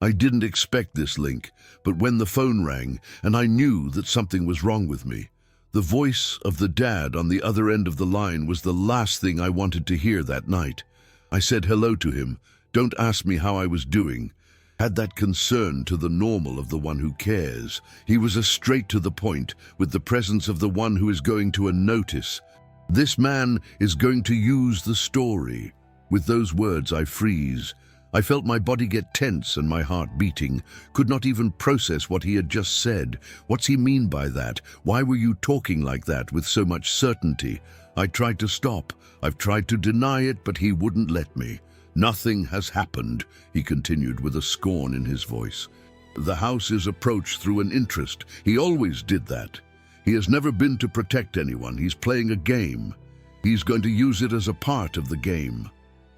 I didn't expect this link, but when the phone rang and I knew that something was wrong with me, the voice of the dad on the other end of the line was the last thing I wanted to hear that night. I said hello to him, don't ask me how I was doing, had that concern to the normal of the one who cares. He was as straight to the point, with the presence of the one who is going to a notice. This man is going to use the story. With those words I freeze. I felt my body get tense and my heart beating, could not even process what he had just said. What's he mean by that? Why were you talking like that with so much certainty? I tried to stop. I've tried to deny it, but he wouldn't let me. Nothing has happened, he continued with a scorn in his voice. The house is approached through an interest. He always did that. He has never been to protect anyone. He's playing a game. He's going to use it as a part of the game.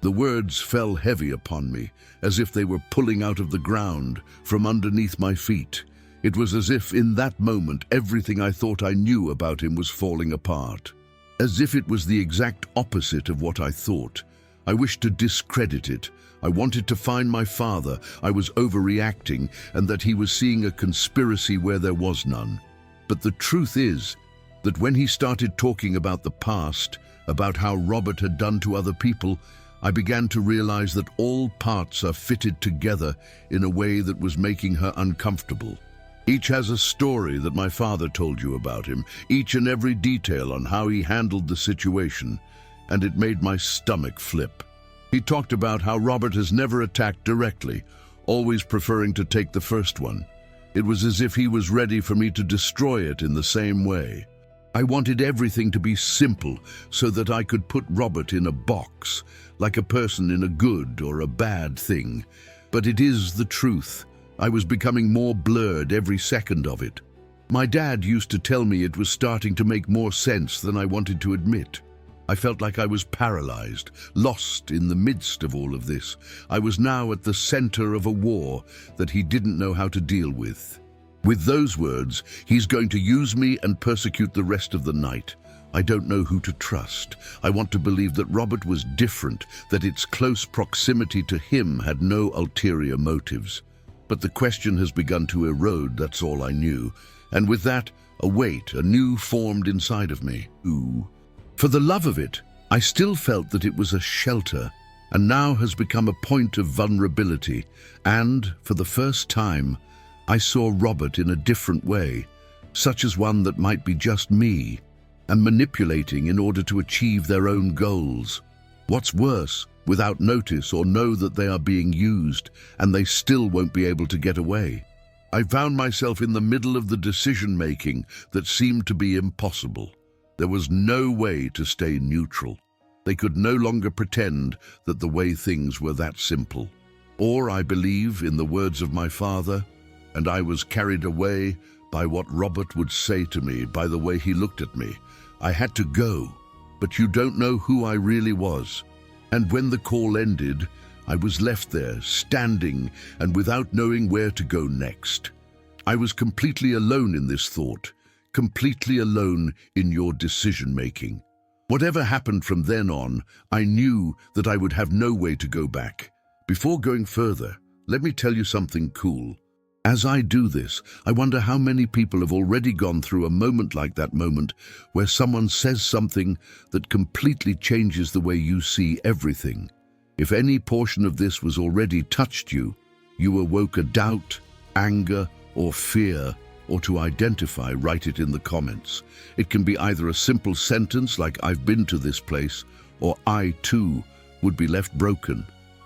The words fell heavy upon me, as if they were pulling out of the ground from underneath my feet. It was as if in that moment everything I thought I knew about him was falling apart. As if it was the exact opposite of what I thought. I wished to discredit it. I wanted to find my father. I was overreacting, and that he was seeing a conspiracy where there was none. But the truth is that when he started talking about the past, about how Robert had done to other people, I began to realize that all parts are fitted together in a way that was making her uncomfortable. Each has a story that my father told you about him, each and every detail on how he handled the situation, and it made my stomach flip. He talked about how Robert has never attacked directly, always preferring to take the first one. It was as if he was ready for me to destroy it in the same way. I wanted everything to be simple so that I could put Robert in a box, like a person in a good or a bad thing. But it is the truth. I was becoming more blurred every second of it. My dad used to tell me it was starting to make more sense than I wanted to admit. I felt like I was paralyzed, lost in the midst of all of this. I was now at the center of a war that he didn't know how to deal with. With those words, he's going to use me and persecute the rest of the night. I don't know who to trust. I want to believe that Robert was different, that its close proximity to him had no ulterior motives. But the question has begun to erode, that's all I knew. And with that, a weight, anew formed inside of me. Ooh. For the love of it, I still felt that it was a shelter, and now has become a point of vulnerability. And, for the first time, I saw Robert in a different way, such as one that might be just me, and manipulating in order to achieve their own goals. What's worse, without notice or know that they are being used, and they still won't be able to get away. I found myself in the middle of the decision-making that seemed to be impossible. There was no way to stay neutral. They could no longer pretend that the way things were that simple. Or, I believe, in the words of my father, and I was carried away by what Robert would say to me, by the way he looked at me. I had to go, but you don't know who I really was. And when the call ended, I was left there, standing and without knowing where to go next. I was completely alone in this thought, completely alone in your decision-making. Whatever happened from then on, I knew that I would have no way to go back. Before going further, let me tell you something cool. As I do this, I wonder how many people have already gone through a moment like that moment where someone says something that completely changes the way you see everything. If any portion of this was already touched you, you awoke a doubt, anger, or fear, or to identify, write it in the comments. It can be either a simple sentence like "I've been to this place," or "I too would be left broken."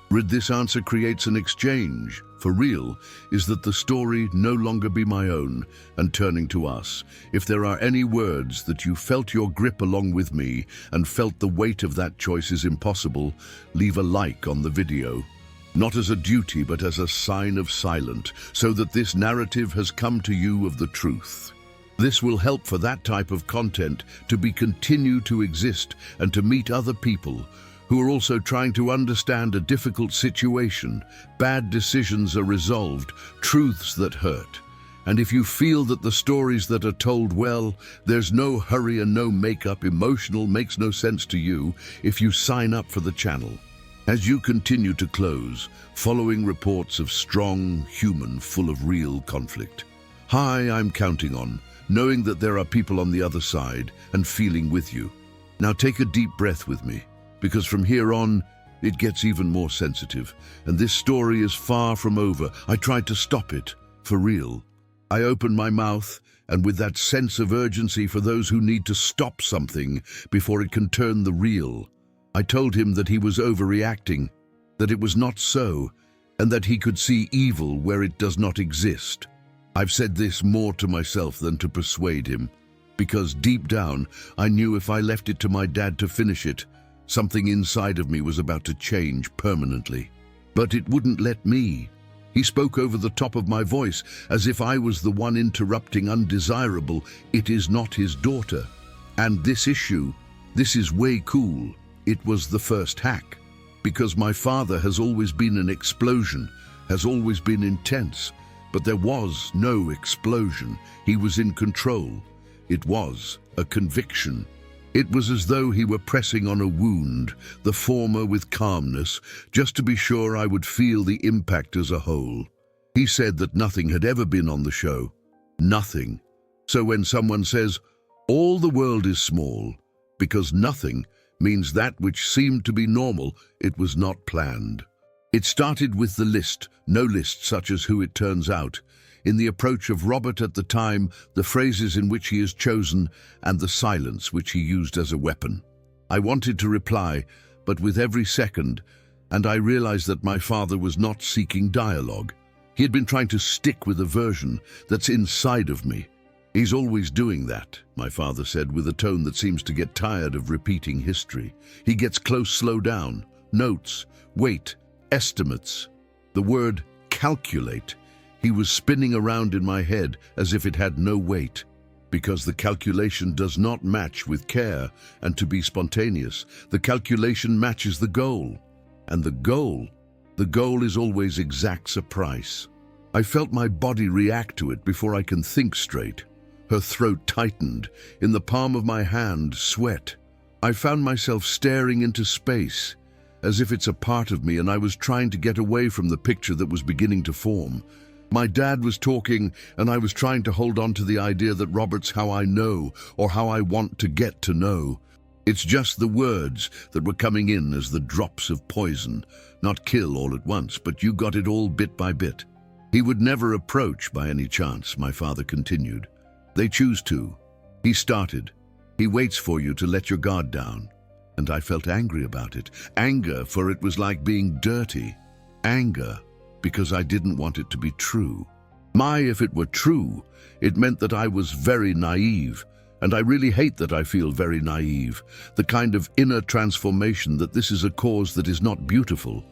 Read this answer creates an exchange. For real, is that the story no longer be my own, and turning to us. If there are any words that you felt your grip along with me and felt the weight of that choice is impossible, leave a like on the video. Not as a duty, but as a sign of silence, so that this narrative has come to you of the truth. This will help for that type of content to continue to exist and to meet other people who are also trying to understand a difficult situation. Bad decisions are resolved, truths that hurt. And if you feel that the stories that are told well, there's no hurry and no makeup, emotional makes no sense to you, if you sign up for the channel. As you continue to close, following reports of strong, human, full of real conflict. Hi, I'm counting on, knowing that there are people on the other side and feeling with you. Now take a deep breath with me, because from here on, it gets even more sensitive, and this story is far from over. I tried to stop it, for real. I opened my mouth, and with that sense of urgency for those who need to stop something before it can turn the real, I told him that he was overreacting, that it was not so, and that he could see evil where it does not exist. I've said this more to myself than to persuade him, because deep down, I knew if I left it to my dad to finish it, something inside of me was about to change permanently. But it wouldn't let me. He spoke over the top of my voice, as if I was the one interrupting undesirable. It is not his daughter. And this issue, this is way cool. It was the first hack. Because my father has always been an explosion, has always been intense. But there was no explosion. He was in control. It was a conviction. It was as though he were pressing on a wound, the former with calmness, just to be sure I would feel the impact as a whole. He said that nothing had ever been on the show. Nothing. So when someone says, all the world is small, because nothing means that which seemed to be normal, it was not planned. It started with the list, no list such as who it turns out, in the approach of Robert at the time, the phrases in which he is chosen, and the silence which he used as a weapon. I wanted to reply, but with every second, and I realized that my father was not seeking dialogue. He had been trying to stick with a version that's inside of me. He's always doing that, my father said with a tone that seems to get tired of repeating history. He gets close, slow down, notes, wait, estimates. The word calculate. He was spinning around in my head as if it had no weight, because the calculation does not match with care and to be spontaneous. The calculation matches the goal, and the goal is always exacts a price. I felt my body react to it before I can think straight. Her throat tightened. In the palm of my hand, sweat. I found myself staring into space, as if it's a part of me and I was trying to get away from the picture that was beginning to form. My dad was talking, and I was trying to hold on to the idea that Robert's how I know, or how I want to get to know. It's just the words that were coming in as the drops of poison. Not kill all at once, but you got it all bit by bit. He would never approach by any chance, my father continued. They choose to. He started. He waits for you to let your guard down. And I felt angry about it. Anger, for it was like being dirty. Anger, because I didn't want it to be true. If it were true, it meant that I was very naive, and I really hate that I feel very naive, the kind of inner transformation that this is a cause that is not beautiful.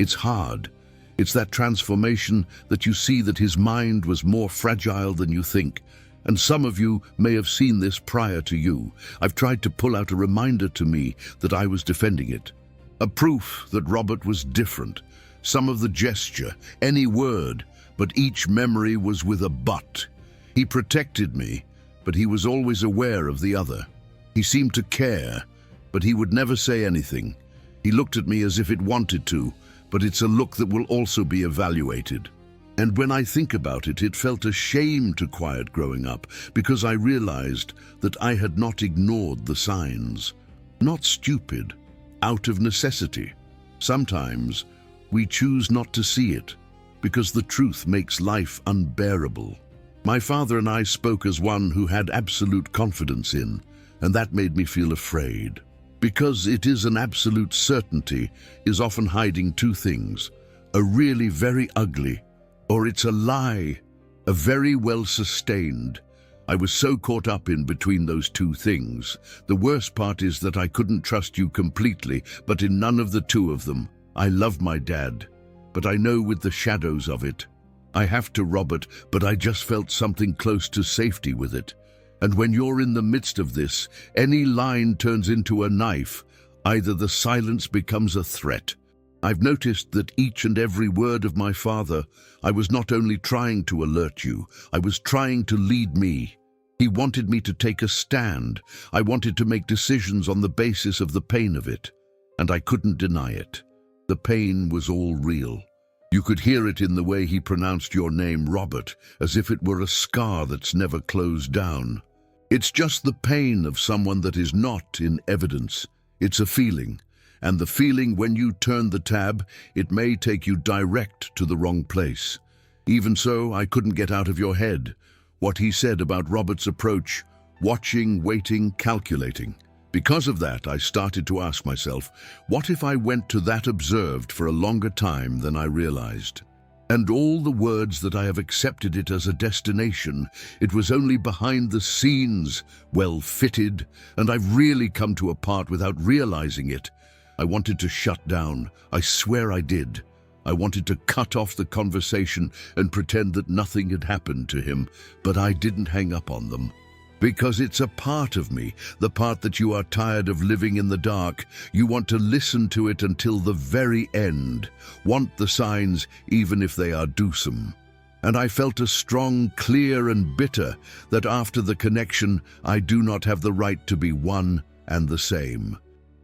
It's hard. It's that transformation that you see that his mind was more fragile than you think, and some of you may have seen this prior to you. I've tried to pull out a reminder to me that I was defending it, a proof that Robert was different. Some of the gesture, any word, but each memory was with a but. He protected me, but he was always aware of the other. He seemed to care, but he would never say anything. He looked at me as if it wanted to, but it's a look that will also be evaluated. And when I think about it, it felt a shame to quiet growing up, because I realized that I had not ignored the signs. Not stupid, out of necessity. Sometimes we choose not to see it, because the truth makes life unbearable. My father and I spoke as one who had absolute confidence in, and that made me feel afraid. Because it is an absolute certainty is often hiding two things, a really very ugly, or it's a lie, a very well sustained. I was so caught up in between those two things. The worst part is that I couldn't trust you completely, but in none of the two of them. I love my dad, but I know with the shadows of it. I have to Robert, but I just felt something close to safety with it. And when you're in the midst of this, any line turns into a knife. Either the silence becomes a threat. I've noticed that each and every word of my father, I was not only trying to alert you, I was trying to lead me. He wanted me to take a stand. I wanted to make decisions on the basis of the pain of it, and I couldn't deny it. The pain was all real. You could hear it in the way he pronounced your name, Robert, as if it were a scar that's never closed down. It's just the pain of someone that is not in evidence. It's a feeling. And the feeling, when you turn the tab, it may take you direct to the wrong place. Even so, I couldn't get out of your head what he said about Robert's approach, watching, waiting, calculating. Because of that, I started to ask myself, what if I went to that observed for a longer time than I realized? And all the words that I have accepted it as a destination, it was only behind the scenes, well fitted, and I've really come to a part without realizing it. I wanted to shut down. I swear I did. I wanted to cut off the conversation and pretend that nothing had happened to him, but I didn't hang up on them. Because it's a part of me, the part that you are tired of living in the dark. You want to listen to it until the very end, want the signs even if they are gruesome. And I felt a strong, clear and bitter that after the connection, I do not have the right to be one and the same.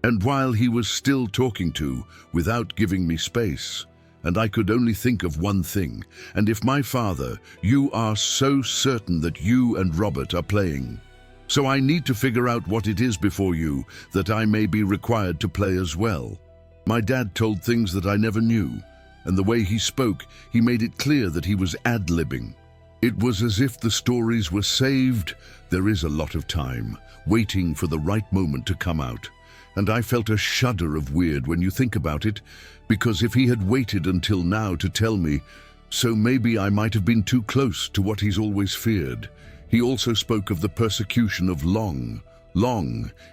And while he was still talking to, without giving me space, and I could only think of one thing, and if my father, you are so certain that you and Robert are playing. So I need to figure out what it is before you, that I may be required to play as well. My dad told things that I never knew, and the way he spoke, he made it clear that he was ad-libbing. It was as if the stories were saved. There is a lot of time, waiting for the right moment to come out. And I felt a shudder of weird when you think about it, because if he had waited until now to tell me, so maybe I might have been too close to what he's always feared. He also spoke of the persecution of long,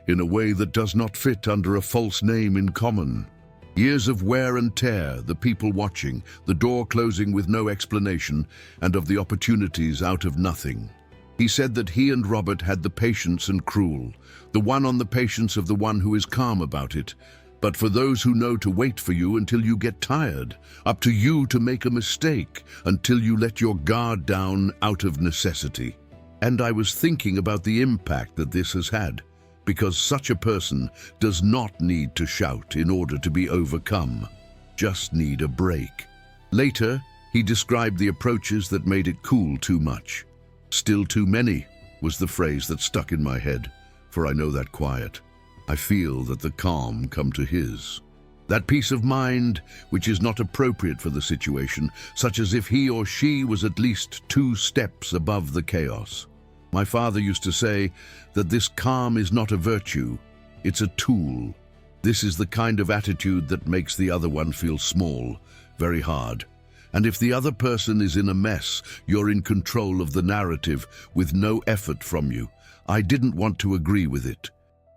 in a way that does not fit under a false name in common. Years of wear and tear, the people watching, the door closing with no explanation, and of the opportunities out of nothing. He said that he and Robert had the patience and cruel, the one on the patience of the one who is calm about it. But for those who know to wait for you until you get tired, up to you to make a mistake, until you let your guard down out of necessity. And I was thinking about the impact that this has had, because such a person does not need to shout in order to be overcome, just need a break. Later, he described the approaches that made it cool too much. Still too many was the phrase that stuck in my head, for I know that quiet. I feel that the calm come to his. That peace of mind which is not appropriate for the situation, such as if he or she was at least 2 steps above the chaos. My father used to say that this calm is not a virtue, it's a tool. This is the kind of attitude that makes the other one feel small, very hard. And if the other person is in a mess, you're in control of the narrative with no effort from you. I didn't want to agree with it.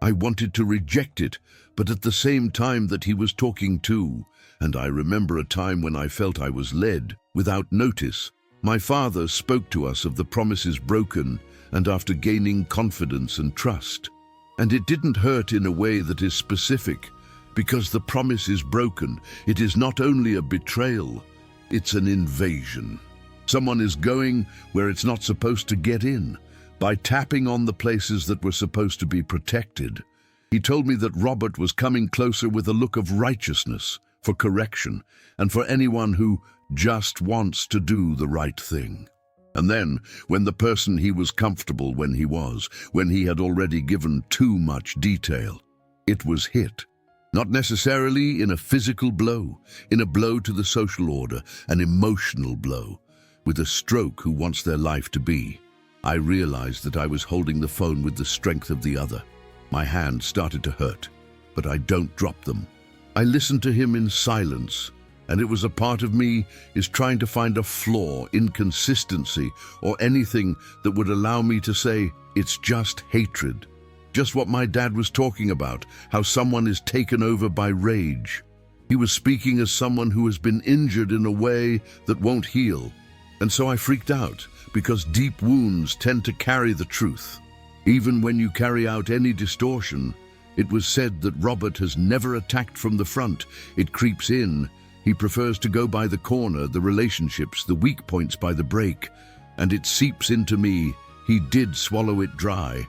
I wanted to reject it, but at the same time that he was talking too, and I remember a time when I felt I was led, without notice. My father spoke to us of the promises broken, and after gaining confidence and trust. And it didn't hurt in a way that is specific, because the promise is broken. It is not only a betrayal, it's an invasion. Someone is going where it's not supposed to get in, by tapping on the places that were supposed to be protected. He told me that Robert was coming closer with a look of righteousness, for correction, and for anyone who just wants to do the right thing. And then, when the person he was comfortable when he had already given too much detail, it was hit. Not necessarily in a physical blow, in a blow to the social order, an emotional blow, with a stroke who wants their life to be. I realized that I was holding the phone with the strength of the other. My hand started to hurt, but I don't drop them. I listened to him in silence, and it was a part of me is trying to find a flaw, inconsistency, or anything that would allow me to say, it's just hatred. Just what my dad was talking about, how someone is taken over by rage. He was speaking as someone who has been injured in a way that won't heal. And so I freaked out, because deep wounds tend to carry the truth. Even when you carry out any distortion, it was said that Robert has never attacked from the front. It creeps in. He prefers to go by the corner, the relationships, the weak points by the break. And it seeps into me. He did swallow it dry.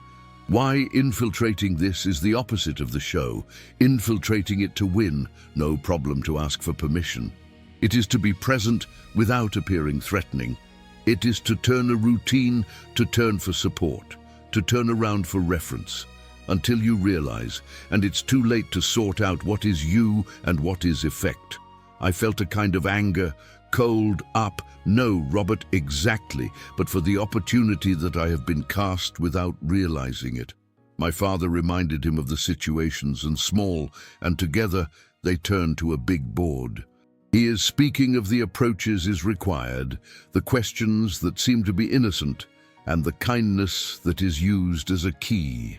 Why infiltrating this is the opposite of the show. Infiltrating it to win, no problem to ask for permission. It is to be present without appearing threatening. It is to turn a routine to turn for support, to turn around for reference, until you realize, and it's too late to sort out what is you and what is effect. I felt a kind of anger, cold up, no, Robert, exactly, but for the opportunity that I have been cast without realizing it. My father reminded him of the situations and small, and together they turned to a big board. He is speaking of the approaches is required, the questions that seem to be innocent, and the kindness that is used as a key.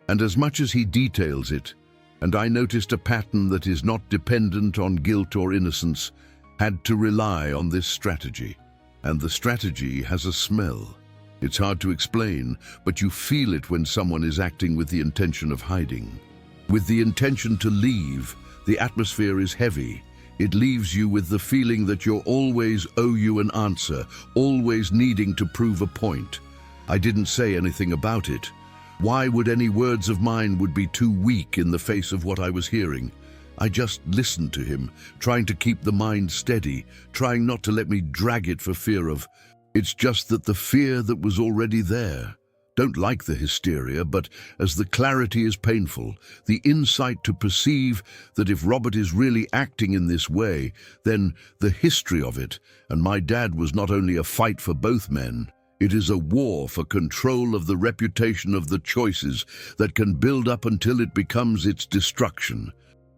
And as much as he details it, and I noticed a pattern that is not dependent on guilt or innocence, had to rely on this strategy. And the strategy has a smell. It's hard to explain, but you feel it when someone is acting with the intention of hiding. With the intention to leave, the atmosphere is heavy. It leaves you with the feeling that you're always owe you an answer, always needing to prove a point. I didn't say anything about it. Why would any words of mine would be too weak in the face of what I was hearing? I just listened to him, trying to keep the mind steady, trying not to let me drag it for fear of. It's just that the fear that was already there. Don't like the hysteria, but as the clarity is painful, the insight to perceive that if Robert is really acting in this way, then the history of it, and my dad was not only a fight for both men, it is a war for control of the reputation of the choices that can build up until it becomes its destruction.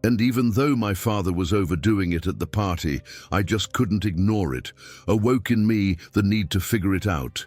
And even though my father was overdoing it at the party, I just couldn't ignore it, awoke in me the need to figure it out.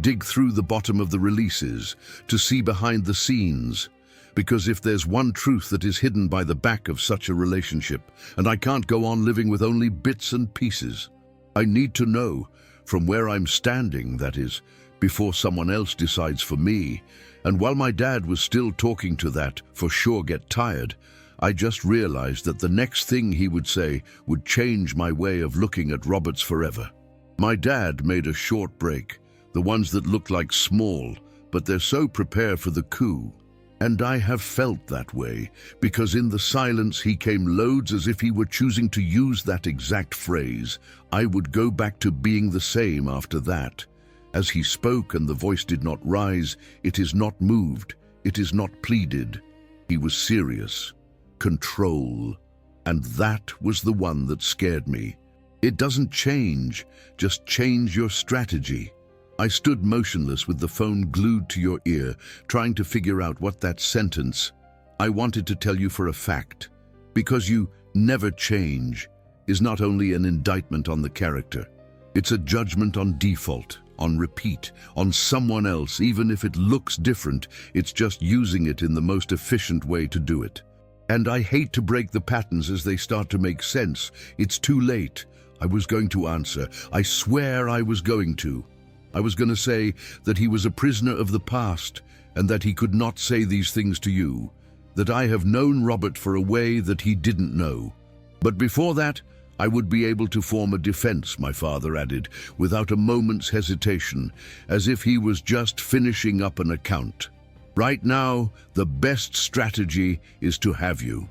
Dig through the bottom of the releases, to see behind the scenes. Because if there's one truth that is hidden by the back of such a relationship, and I can't go on living with only bits and pieces. I need to know, from where I'm standing, that is, before someone else decides for me. And while my dad was still talking to that, for sure get tired, I just realized that the next thing he would say would change my way of looking at Roberts forever. My dad made a short break, the ones that look like small, but they're so prepared for the coup. And I have felt that way, because in the silence he came loads as if he were choosing to use that exact phrase. I would go back to being the same after that. As he spoke and the voice did not rise, it is not moved, it is not pleaded. He was serious. Control. And that was the one that scared me. It doesn't change, just change your strategy. I stood motionless with the phone glued to your ear, trying to figure out what that sentence, "I wanted to tell you for a fact, because you never change," is not only an indictment on the character. It's a judgment on default, on repeat, on someone else. Even if it looks different, it's just using it in the most efficient way to do it. And I hate to break the patterns as they start to make sense. It's too late. I was going to answer. I swear I was going to. I was going to say that he was a prisoner of the past and that he could not say these things to you, that I have known Robert for a way that he didn't know. But before that, I would be able to form a defense, my father added, without a moment's hesitation, as if he was just finishing up an account. Right now, the best strategy is to have you.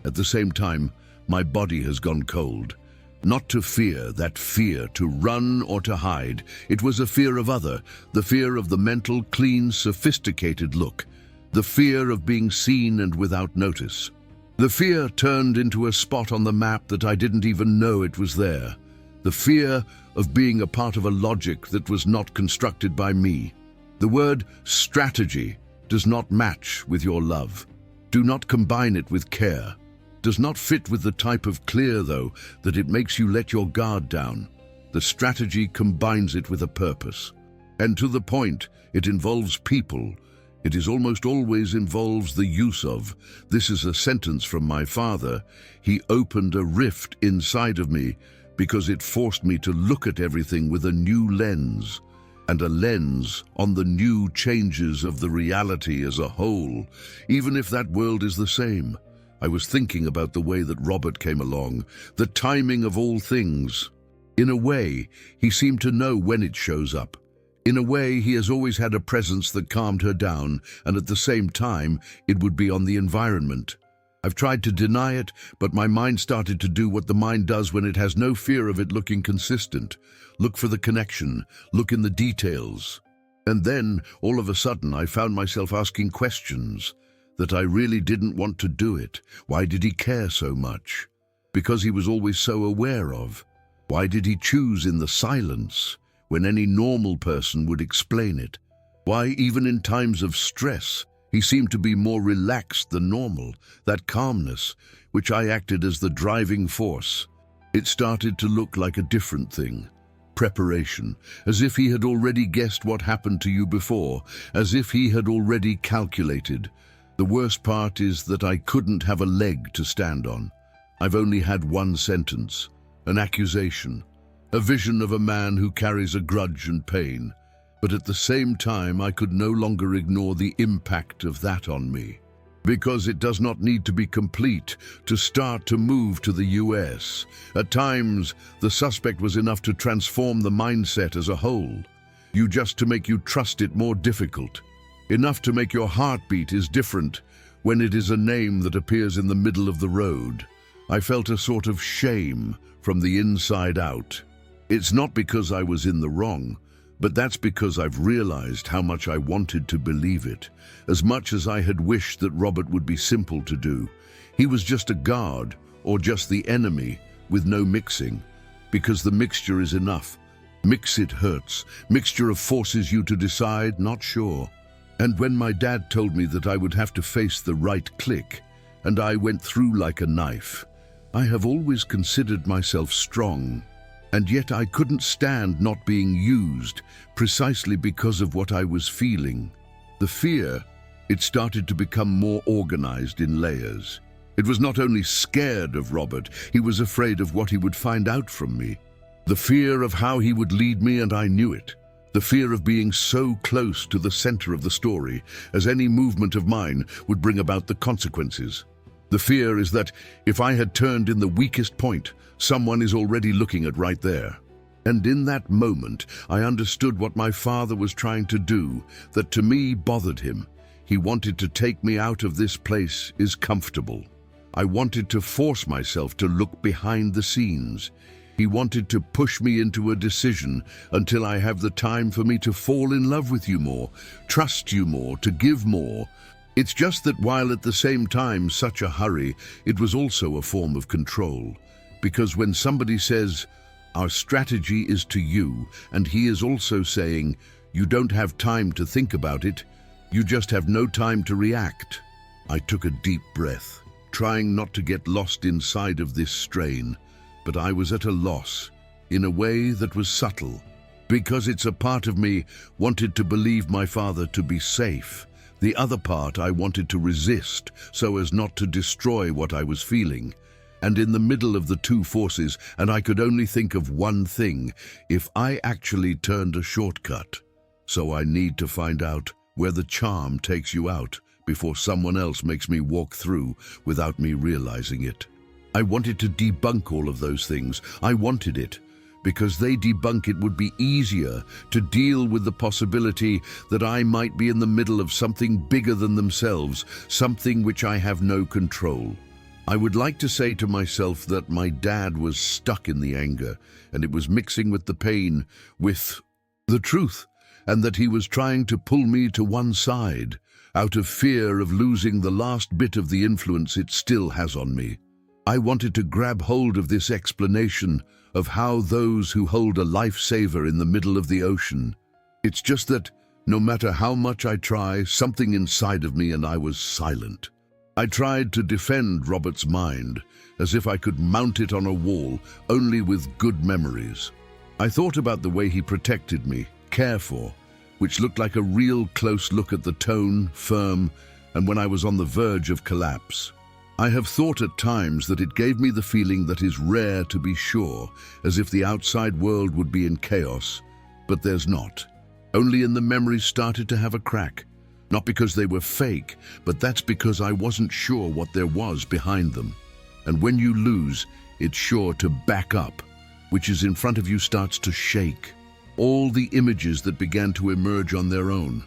At the same time, my body has gone cold. Not to fear, that fear, to run or to hide. It was a fear of other, the fear of the mental, clean, sophisticated look, the fear of being seen and without notice. The fear turned into a spot on the map that I didn't even know it was there. The fear of being a part of a logic that was not constructed by me. The word strategy does not match with your love. Do not combine it with care. Does not fit with the type of clear, though, that it makes you let your guard down. The strategy combines it with a purpose. And to the point, it involves people. It is almost always involves the use of. This is a sentence from my father. He opened a rift inside of me because it forced me to look at everything with a new lens. And a lens on the new changes of the reality as a whole, even if that world is the same. I was thinking about the way that Robert came along, the timing of all things. In a way, he seemed to know when it shows up. In a way, he has always had a presence that calmed her down, and at the same time, it would be on the environment. I've tried to deny it, but my mind started to do what the mind does when it has no fear of it looking consistent. Look for the connection, look in the details. And then, all of a sudden, I found myself asking questions that I really didn't want to do it. Why did he care so much? Because he was always so aware of. Why did he choose in the silence when any normal person would explain it? Why, even in times of stress, he seemed to be more relaxed than normal, that calmness, which I acted as the driving force. It started to look like a different thing. Preparation, as if he had already guessed what happened to you before, as if he had already calculated. The worst part is that I couldn't have a leg to stand on. I've only had one sentence, an accusation, a vision of a man who carries a grudge and pain. But at the same time, I could no longer ignore the impact of that on me. Because it does not need to be complete to start to move to the US. At times, the suspect was enough to transform the mindset as a whole. Just to make you trust it more difficult. Enough to make your heartbeat is different when it is a name that appears in the middle of the road. I felt a sort of shame from the inside out. It's not because I was in the wrong, but that's because I've realized how much I wanted to believe it, as much as I had wished that Robert would be simple to do. He was just a guard, or just the enemy, with no mixing, because the mixture is enough. Mix it hurts. Mixture of forces you to decide, not sure. And when my dad told me that I would have to face the right click, and I went through like a knife, I have always considered myself strong. And yet I couldn't stand not being used, precisely because of what I was feeling. The fear, it started to become more organized in layers. It was not only scared of Robert, he was afraid of what he would find out from me. The fear of how he would lead me, and I knew it. The fear of being so close to the center of the story, as any movement of mine would bring about the consequences. The fear is that if I had turned in the weakest point, someone is already looking at right there. And in that moment, I understood what my father was trying to do, that to me bothered him. He wanted to take me out of this place is comfortable. I wanted to force myself to look behind the scenes. He wanted to push me into a decision until I have the time for me to fall in love with you more, trust you more, to give more. It's just that while at the same time such a hurry, it was also a form of control. Because when somebody says, our strategy is to you, and he is also saying, you don't have time to think about it, you just have no time to react. I took a deep breath, trying not to get lost inside of this strain, but I was at a loss, in a way that was subtle, because it's a part of me wanted to believe my father to be safe. The other part I wanted to resist so as not to destroy what I was feeling. And in the middle of the two forces, and I could only think of one thing, if I actually turned a shortcut. So I need to find out where the charm takes you out before someone else makes me walk through without me realizing it. I wanted to debunk all of those things. I wanted it. Because they debunk it would be easier to deal with the possibility that I might be in the middle of something bigger than themselves, something which I have no control. I would like to say to myself that my dad was stuck in the anger, and it was mixing with the pain, with the truth, and that he was trying to pull me to one side, out of fear of losing the last bit of the influence it still has on me. I wanted to grab hold of this explanation of how those who hold a lifesaver in the middle of the ocean. It's just that no matter how much I try, something inside of me and I was silent. I tried to defend Robert's mind, as if I could mount it on a wall, only with good memories. I thought about the way he protected me, cared for, which looked like a real close look at the tone, firm, and when I was on the verge of collapse. I have thought at times that it gave me the feeling that is rare to be sure, as if the outside world would be in chaos, but there's not. Only in the memories started to have a crack. Not because they were fake, but that's because I wasn't sure what there was behind them. And when you lose, it's sure to back up, which is in front of you starts to shake. all the images that began to emerge on their own.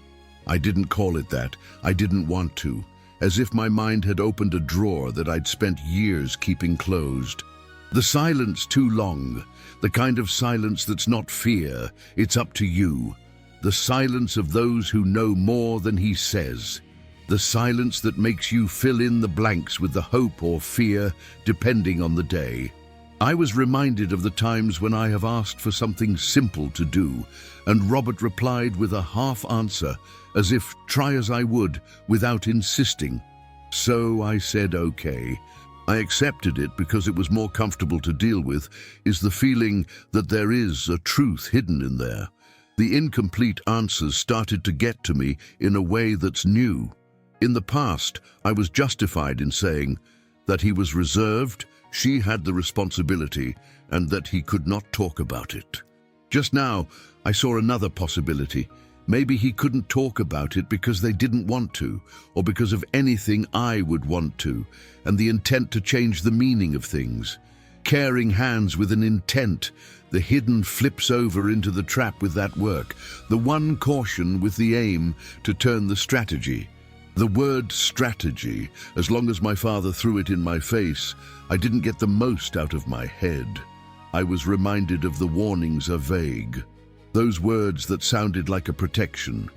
I didn't call it that. I didn't want to. As if my mind had opened a drawer that I'd spent years keeping closed. The silence too long. The kind of silence that's not fear, it's up to you. The silence of those who know more than he says. The silence that makes you fill in the blanks with the hope or fear, depending on the day. I was reminded of the times when I have asked for something simple to do, and Robert replied with a half answer, as if try as I would, without insisting. So I said okay. I accepted it because it was more comfortable to deal with, is the feeling that there is a truth hidden in there. The incomplete answers started to get to me in a way that's new. In the past, I was justified in saying that he was reserved, she had the responsibility, and that he could not talk about it. Just now, I saw another possibility. Maybe he couldn't talk about it because they didn't want to, or because of anything I would want to, and the intent to change the meaning of things. Caring hands with an intent, the hidden flips over into the trap with that work, the one caution with the aim to turn the strategy. The word strategy, as long as my father threw it in my face, I didn't get the most out of my head. I was reminded of the warnings are vague. Those words that sounded like a protection,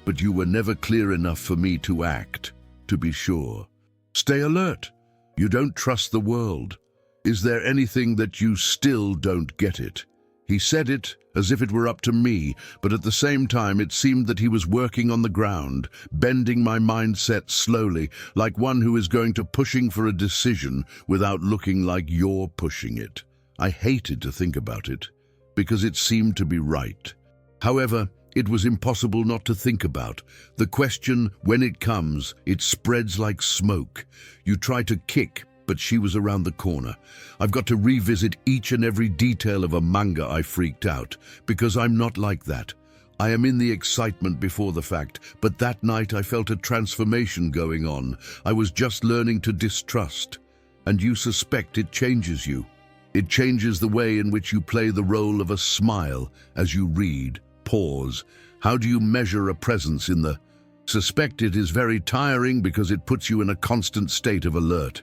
but you were never clear enough for me to act, to be sure. Stay alert. You don't trust the world. Is there anything that you still don't get it? He said it as if it were up to me, but at the same time it seemed that he was working on the ground, bending my mindset slowly, like one who is going to pushing for a decision without looking like you're pushing it. I hated to think about it, because it seemed to be right. However, it was impossible not to think about. The question, when it comes, it spreads like smoke. You try to kick, but she was around the corner. I've got to revisit each and every detail of a manga I freaked out, because I'm not like that. I am in the excitement before the fact, but that night I felt a transformation going on. I was just learning to distrust. And you suspect it changes you. It changes the way in which you play the role of a smile as you read, pause. How do you measure a presence in the... Suspect it is very tiring because it puts you in a constant state of alert.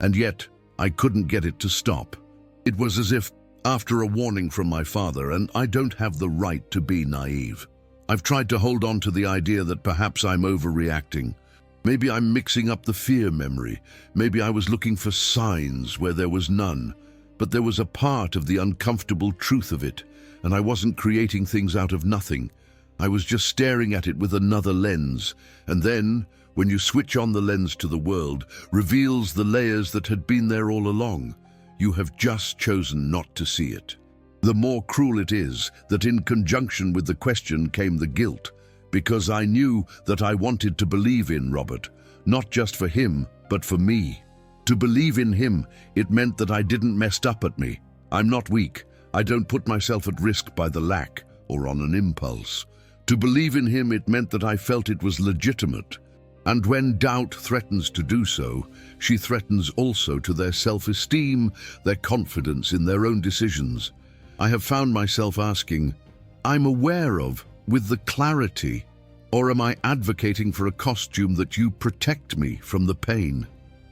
And yet, I couldn't get it to stop. It was as if, after a warning from my father, and I don't have the right to be naive. I've tried to hold on to the idea that perhaps I'm overreacting. Maybe I'm mixing up the fear memory. Maybe I was looking for signs where there was none. But there was a part of the uncomfortable truth of it, and I wasn't creating things out of nothing. I was just staring at it with another lens, and then, when you switch on the lens to the world, reveals the layers that had been there all along. You have just chosen not to see it. The more cruel it is that in conjunction with the question came the guilt, because I knew that I wanted to believe in Robert, not just for him, but for me. To believe in him, it meant that I didn't mess up at me. I'm not weak. I don't put myself at risk by the lack or on an impulse. To believe in him, it meant that I felt it was legitimate. And when doubt threatens to do so, she threatens also to their self-esteem, their confidence in their own decisions. I have found myself asking, I'm aware of, with the clarity, or am I advocating for a costume that you protect me from the pain?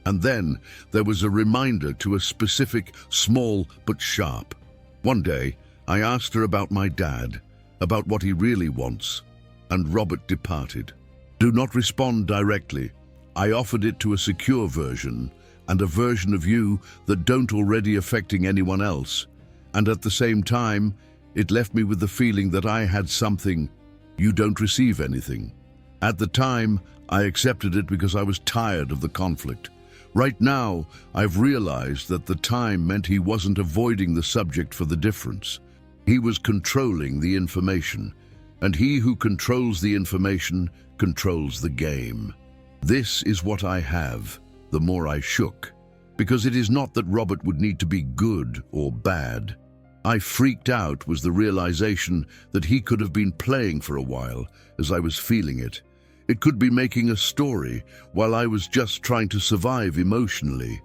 And then there was a reminder to a specific, small but sharp. One day, I asked her about my dad, about what he really wants, and Robert departed. Do not respond directly. I offered it to a secure version, and a version of you that don't already affecting anyone else. And at the same time, it left me with the feeling that I had something. You don't receive anything. At the time, I accepted it because I was tired of the conflict. Right now, I've realized that the time meant he wasn't avoiding the subject for the difference. He was controlling the information, and he who controls the information controls the game. This is what I have, the more I shook, because it is not that Robert would need to be good or bad. I freaked out was the realization that he could have been playing for a while as I was feeling it. It could be making a story while I was just trying to survive emotionally.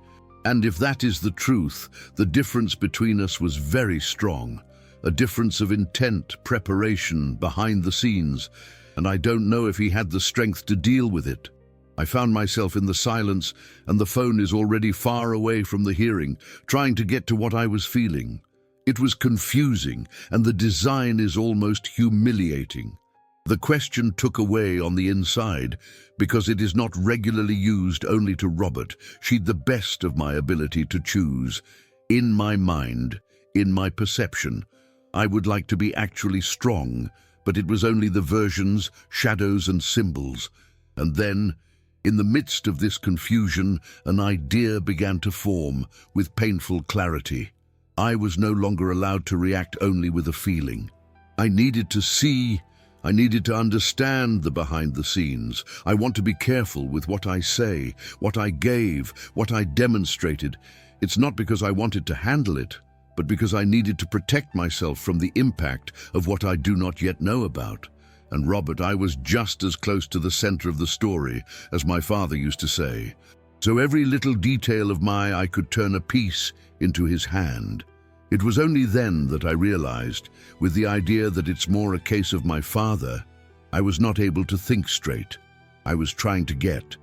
And if that is the truth, the difference between us was very strong. a difference of intent, preparation, behind the scenes, and I don't know if he had the strength to deal with it. I found myself in the silence, and the phone is already far away from the hearing, trying to get to what I was feeling. It was confusing, and the design is almost humiliating. The question took away on the inside, because it is not regularly used only to Robert. She'd the best of my ability to choose. In my mind, in my perception, I would like to be actually strong, but it was only the versions, shadows and symbols. And then, in the midst of this confusion, an idea began to form with painful clarity. I was no longer allowed to react only with a feeling. I needed to see, I needed to understand the behind the scenes. I want to be careful with what I say, what I gave, what I demonstrated. It's not because I wanted to handle it, but because I needed to protect myself from the impact of what I do not yet know about. And Robert, I was just as close to the center of the story, as my father used to say. So every little detail of I could turn a piece into his hand. It was only then that I realized, with the idea that it's more a case of my father, I was not able to think straight. I was trying to get.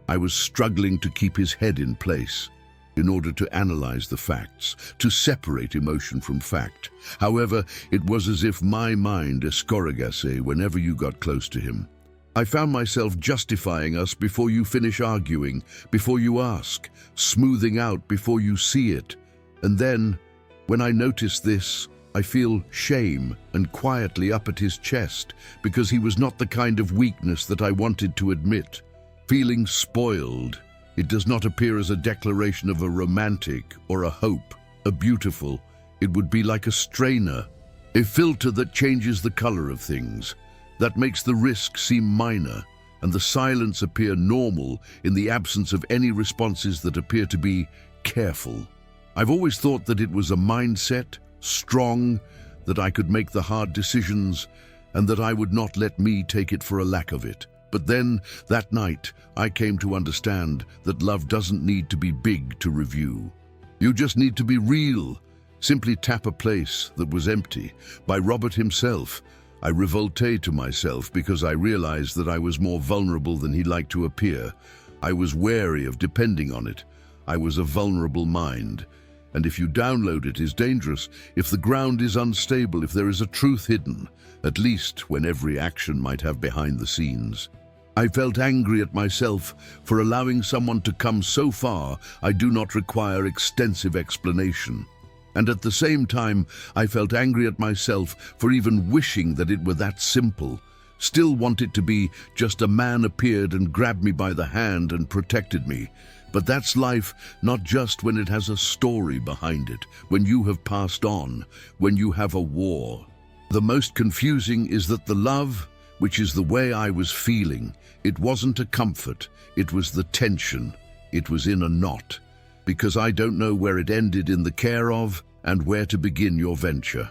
I was struggling to keep his head in place in order to analyze the facts, to separate emotion from fact. However, it was as if my mind escorregase whenever you got close to him. I found myself justifying us before you finish arguing, before you ask, smoothing out before you see it. And then, when I notice this, I feel shame and quietly up at his chest, because he was not the kind of weakness that I wanted to admit. Feeling spoiled. It does not appear as a declaration of a romantic or a hope, a beautiful. It would be like a strainer, a filter that changes the color of things, that makes the risk seem minor and the silence appear normal in the absence of any responses that appear to be careful. I've always thought that it was a mindset, strong, that I could make the hard decisions and that I would not let me take it for a lack of it. But then, that night, I came to understand that love doesn't need to be big to review. You just need to be real. Simply Tap a Place That Was Empty by Robert himself. I revolted to myself because I realized that I was more vulnerable than he liked to appear. I was wary of depending on it. I was a vulnerable mind. And if you download it is dangerous, if the ground is unstable, if there is a truth hidden, at least when every action might have behind the scenes. I felt angry at myself for allowing someone to come so far. I do not require extensive explanation. And at the same time, I felt angry at myself for even wishing that it were that simple. Still want it to be just a man appeared and grabbed me by the hand and protected me. But that's life, not just when it has a story behind it, when you have passed on, when you have a war. The most confusing is that the love, which is the way I was feeling, it wasn't a comfort, it was the tension. It was in a knot, because I don't know where it ended in the care of and where to begin your venture.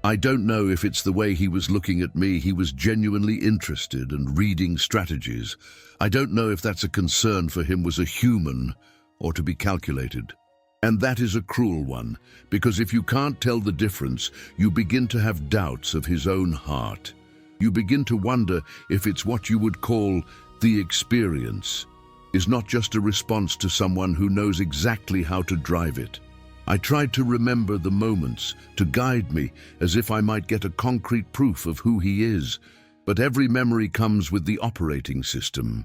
I don't know if it's the way he was looking at me. He was genuinely interested and reading strategies. I don't know if that's a concern for him was a human or to be calculated. And that is a cruel one, because if you can't tell the difference, you begin to have doubts of his own heart. You begin to wonder if it's what you would call the experience is not just a response to someone who knows exactly how to drive it. I tried to remember the moments, to guide me, as if I might get a concrete proof of who he is, but every memory comes with the operating system.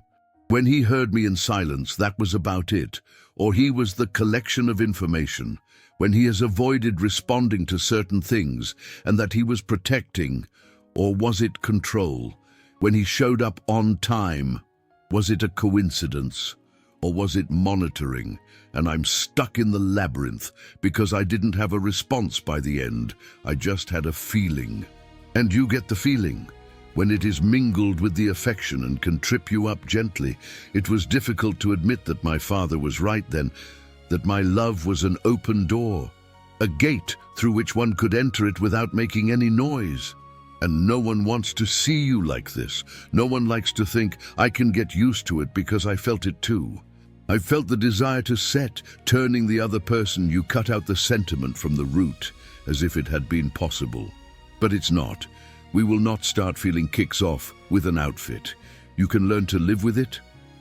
When he heard me in silence, that was about it, or he was the collection of information, when he has avoided responding to certain things, and that he was protecting, or was it control? When he showed up on time, was it a coincidence? Or was it monitoring? And I'm stuck in the labyrinth because I didn't have a response by the end. I just had a feeling. And you get the feeling when it is mingled with the affection and can trip you up gently. It was difficult to admit that my father was right then, that my love was an open door, a gate through which one could enter it without making any noise. And no one wants to see you like this. No one likes to think, I can get used to it because I felt it too. I felt the desire to set, turning the other person. You cut out the sentiment from the root, as if it had been possible. But it's not. We will not start feeling kicks off with an outfit. You can learn to live with it,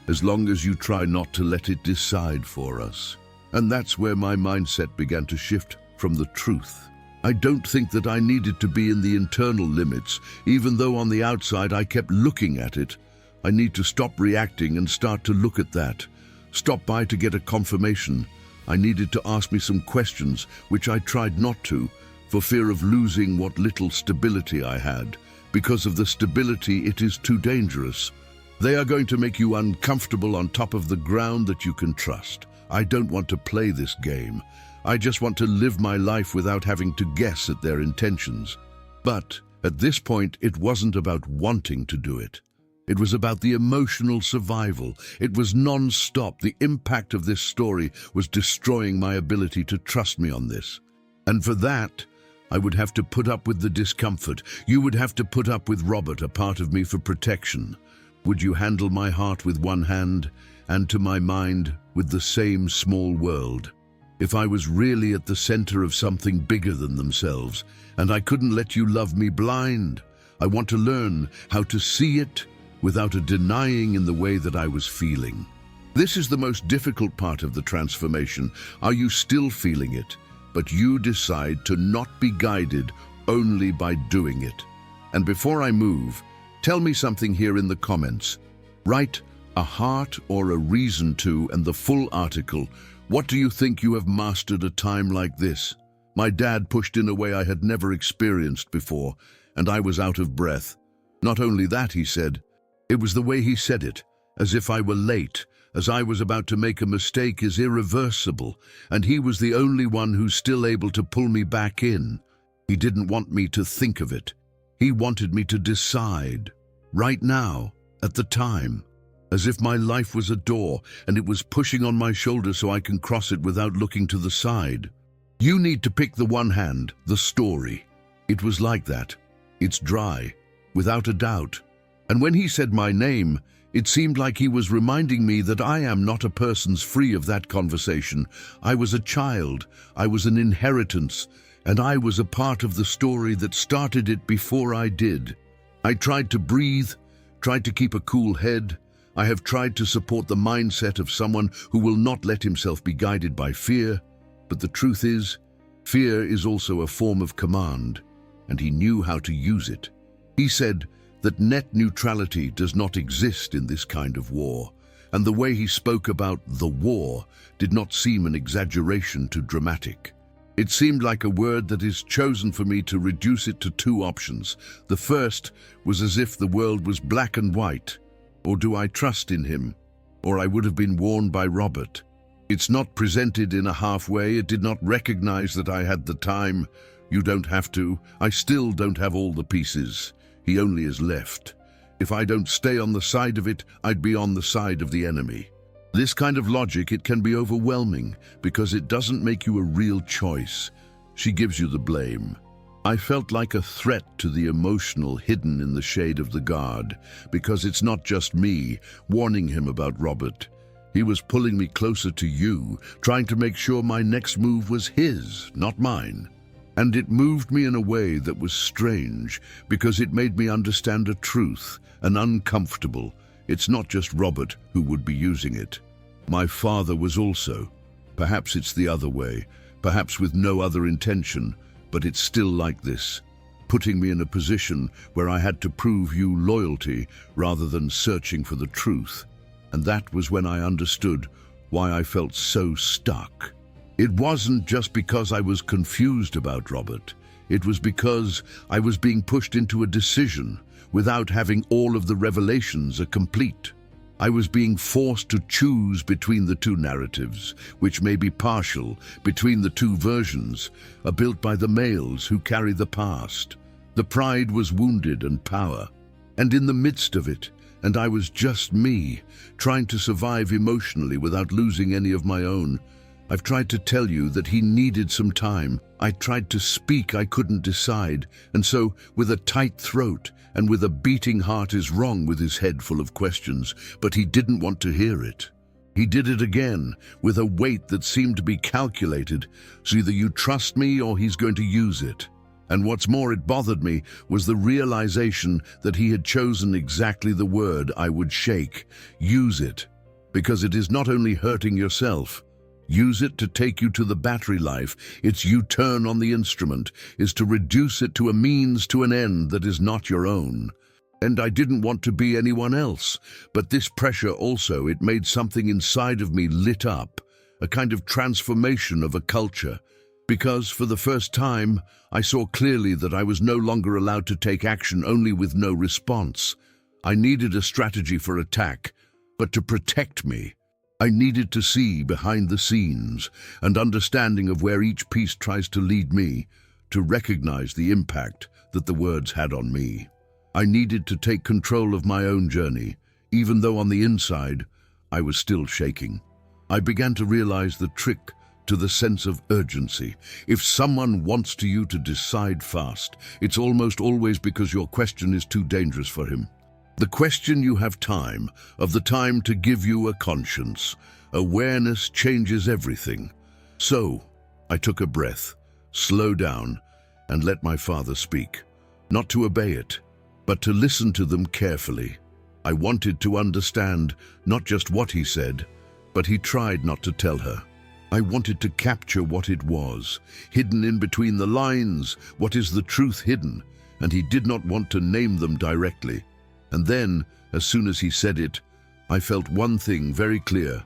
as long as you try not to let it decide for us. And that's where my mindset began to shift from the truth. I don't think that I needed to be in the internal limits, even though on the outside I kept looking at it. I need to stop reacting and start to look at that. Stop by to get a confirmation. I needed to ask me some questions, which I tried not to, for fear of losing what little stability I had. Because of the stability, it is too dangerous. They are going to make you uncomfortable on top of the ground that you can trust. I don't want to play this game. I just want to live my life without having to guess at their intentions. But at this point, it wasn't about wanting to do it. It was about the emotional survival. It was non-stop. The impact of this story was destroying my ability to trust me on this. And for that, I would have to put up with the discomfort. You would have to put up with Robert, a part of me, for protection. Would you handle my heart with one hand, and to my mind with the same small world? If I was really at the center of something bigger than themselves, and I couldn't let you love me blind, I want to learn how to see it without a denying in the way that I was feeling. This is the most difficult part of the transformation. Are you still feeling it? But you decide to not be guided only by doing it. And before I move, tell me something here in the comments. Write a heart or a reason to and the full article. What do you think you have mastered a time like this? My dad pushed in a way I had never experienced before, and I was out of breath. Not only that, he said, it was the way he said it, as if I were late, as I was about to make a mistake is irreversible, and he was the only one who's still able to pull me back in. He didn't want me to think of it. He wanted me to decide, right now, at the time, as if my life was a door and it was pushing on my shoulder so I can cross it without looking to the side. You need to pick the one hand, the story. It was like that. It's dry, without a doubt. And when he said my name, it seemed like he was reminding me that I am not a person's free of that conversation. I was a child, I was an inheritance, and I was a part of the story that started it before I did. I tried to breathe, tried to keep a cool head. I have tried to support the mindset of someone who will not let himself be guided by fear. But the truth is, fear is also a form of command, and he knew how to use it. He said that net neutrality does not exist in this kind of war, and the way he spoke about the war did not seem an exaggeration too dramatic. It seemed like a word that is chosen for me to reduce it to two options. The first was as if the world was black and white. Or do I trust in him? Or I would have been warned by Robert. It's not presented in a halfway. It did not recognize that I had the time. You don't have to. I still don't have all the pieces. He only is left. If I don't stay on the side of it, I'd be on the side of the enemy. This kind of logic, it can be overwhelming because it doesn't make you a real choice. She gives you the blame. I felt like a threat to the emotional hidden in the shade of the guard, because it's not just me warning him about Robert. He was pulling me closer to you, trying to make sure my next move was his, not mine. And it moved me in a way that was strange, because it made me understand a truth, an uncomfortable. It's not just Robert who would be using it. My father was also. Perhaps it's the other way, perhaps with no other intention, but it's still like this, putting me in a position where I had to prove you loyalty rather than searching for the truth. And that was when I understood why I felt so stuck. It wasn't just because I was confused about Robert. It was because I was being pushed into a decision without having all of the revelations complete. I was being forced to choose between the two narratives, which may be partial, between the two versions, built by the males who carry the past. The pride was wounded and power. And in the midst of it, and I was just me, trying to survive emotionally without losing any of my own. I've tried to tell you that he needed some time. I tried to speak, I couldn't decide. And so, with a tight throat and with a beating heart is wrong with his head full of questions, but he didn't want to hear it. He did it again, with a weight that seemed to be calculated, so either you trust me or he's going to use it. And what's more, it bothered me, was the realization that he had chosen exactly the word I would shake. Use it. Because it is not only hurting yourself. Use it to take you to the battery life. Its U-turn on the instrument is to reduce it to a means to an end that is not your own. And I didn't want to be anyone else, but this pressure also, it made something inside of me lit up, a kind of transformation of a culture. Because for the first time, I saw clearly that I was no longer allowed to take action only with no response. I needed a strategy for attack, but to protect me. I needed to see behind the scenes, and understanding of where each piece tries to lead me, to recognize the impact that the words had on me. I needed to take control of my own journey, even though on the inside, I was still shaking. I began to realize the trick to the sense of urgency. If someone wants you to decide fast, it's almost always because your question is too dangerous for him. The question you have time, of the time to give you a conscience. Awareness changes everything. So, I took a breath, slowed down, and let my father speak. Not to obey it, but to listen to them carefully. I wanted to understand not just what he said, but he tried not to tell her. I wanted to capture what it was, hidden in between the lines, what is the truth hidden, and he did not want to name them directly. And then, as soon as he said it, I felt one thing very clear.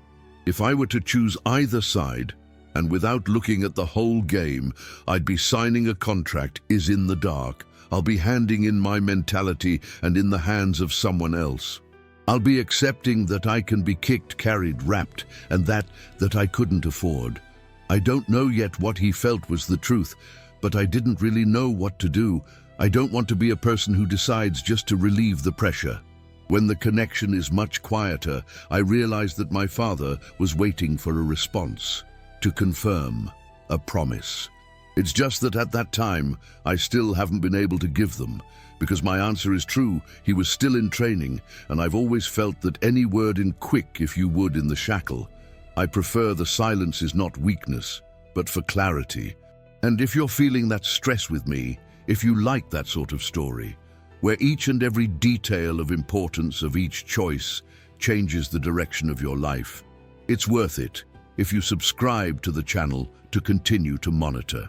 If I were to choose either side, and without looking at the whole game, I'd be signing a contract is in the dark. I'll be handing in my mentality and in the hands of someone else. I'll be accepting that I can be kicked, carried, wrapped, and that I couldn't afford. I don't know yet what he felt was the truth, but I didn't really know what to do. I don't want to be a person who decides just to relieve the pressure. When the connection is much quieter, I realized that my father was waiting for a response, to confirm, a promise. It's just that at that time, I still haven't been able to give them. Because my answer is true, he was still in training, and I've always felt that any word in quick, if you would, in the shackle. I prefer the silence is not weakness, but for clarity. And if you're feeling that stress with me, if you like that sort of story, where each and every detail of importance of each choice changes the direction of your life, it's worth it if you subscribe to the channel to continue to monitor.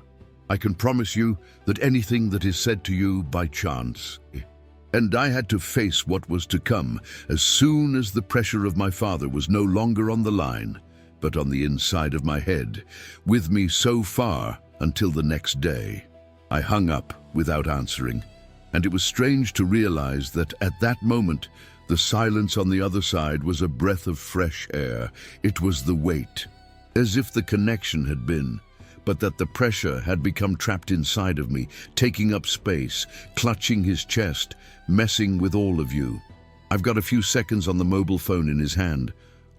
I can promise you that anything that is said to you by chance. And I had to face what was to come as soon as the pressure of my father was no longer on the line, but on the inside of my head, with me so far until the next day. I hung up without answering, and it was strange to realize that at that moment, the silence on the other side was a breath of fresh air. It was the weight, as if the connection had been, but that the pressure had become trapped inside of me, taking up space, clutching his chest, messing with all of you. I've got a few seconds on the mobile phone in his hand,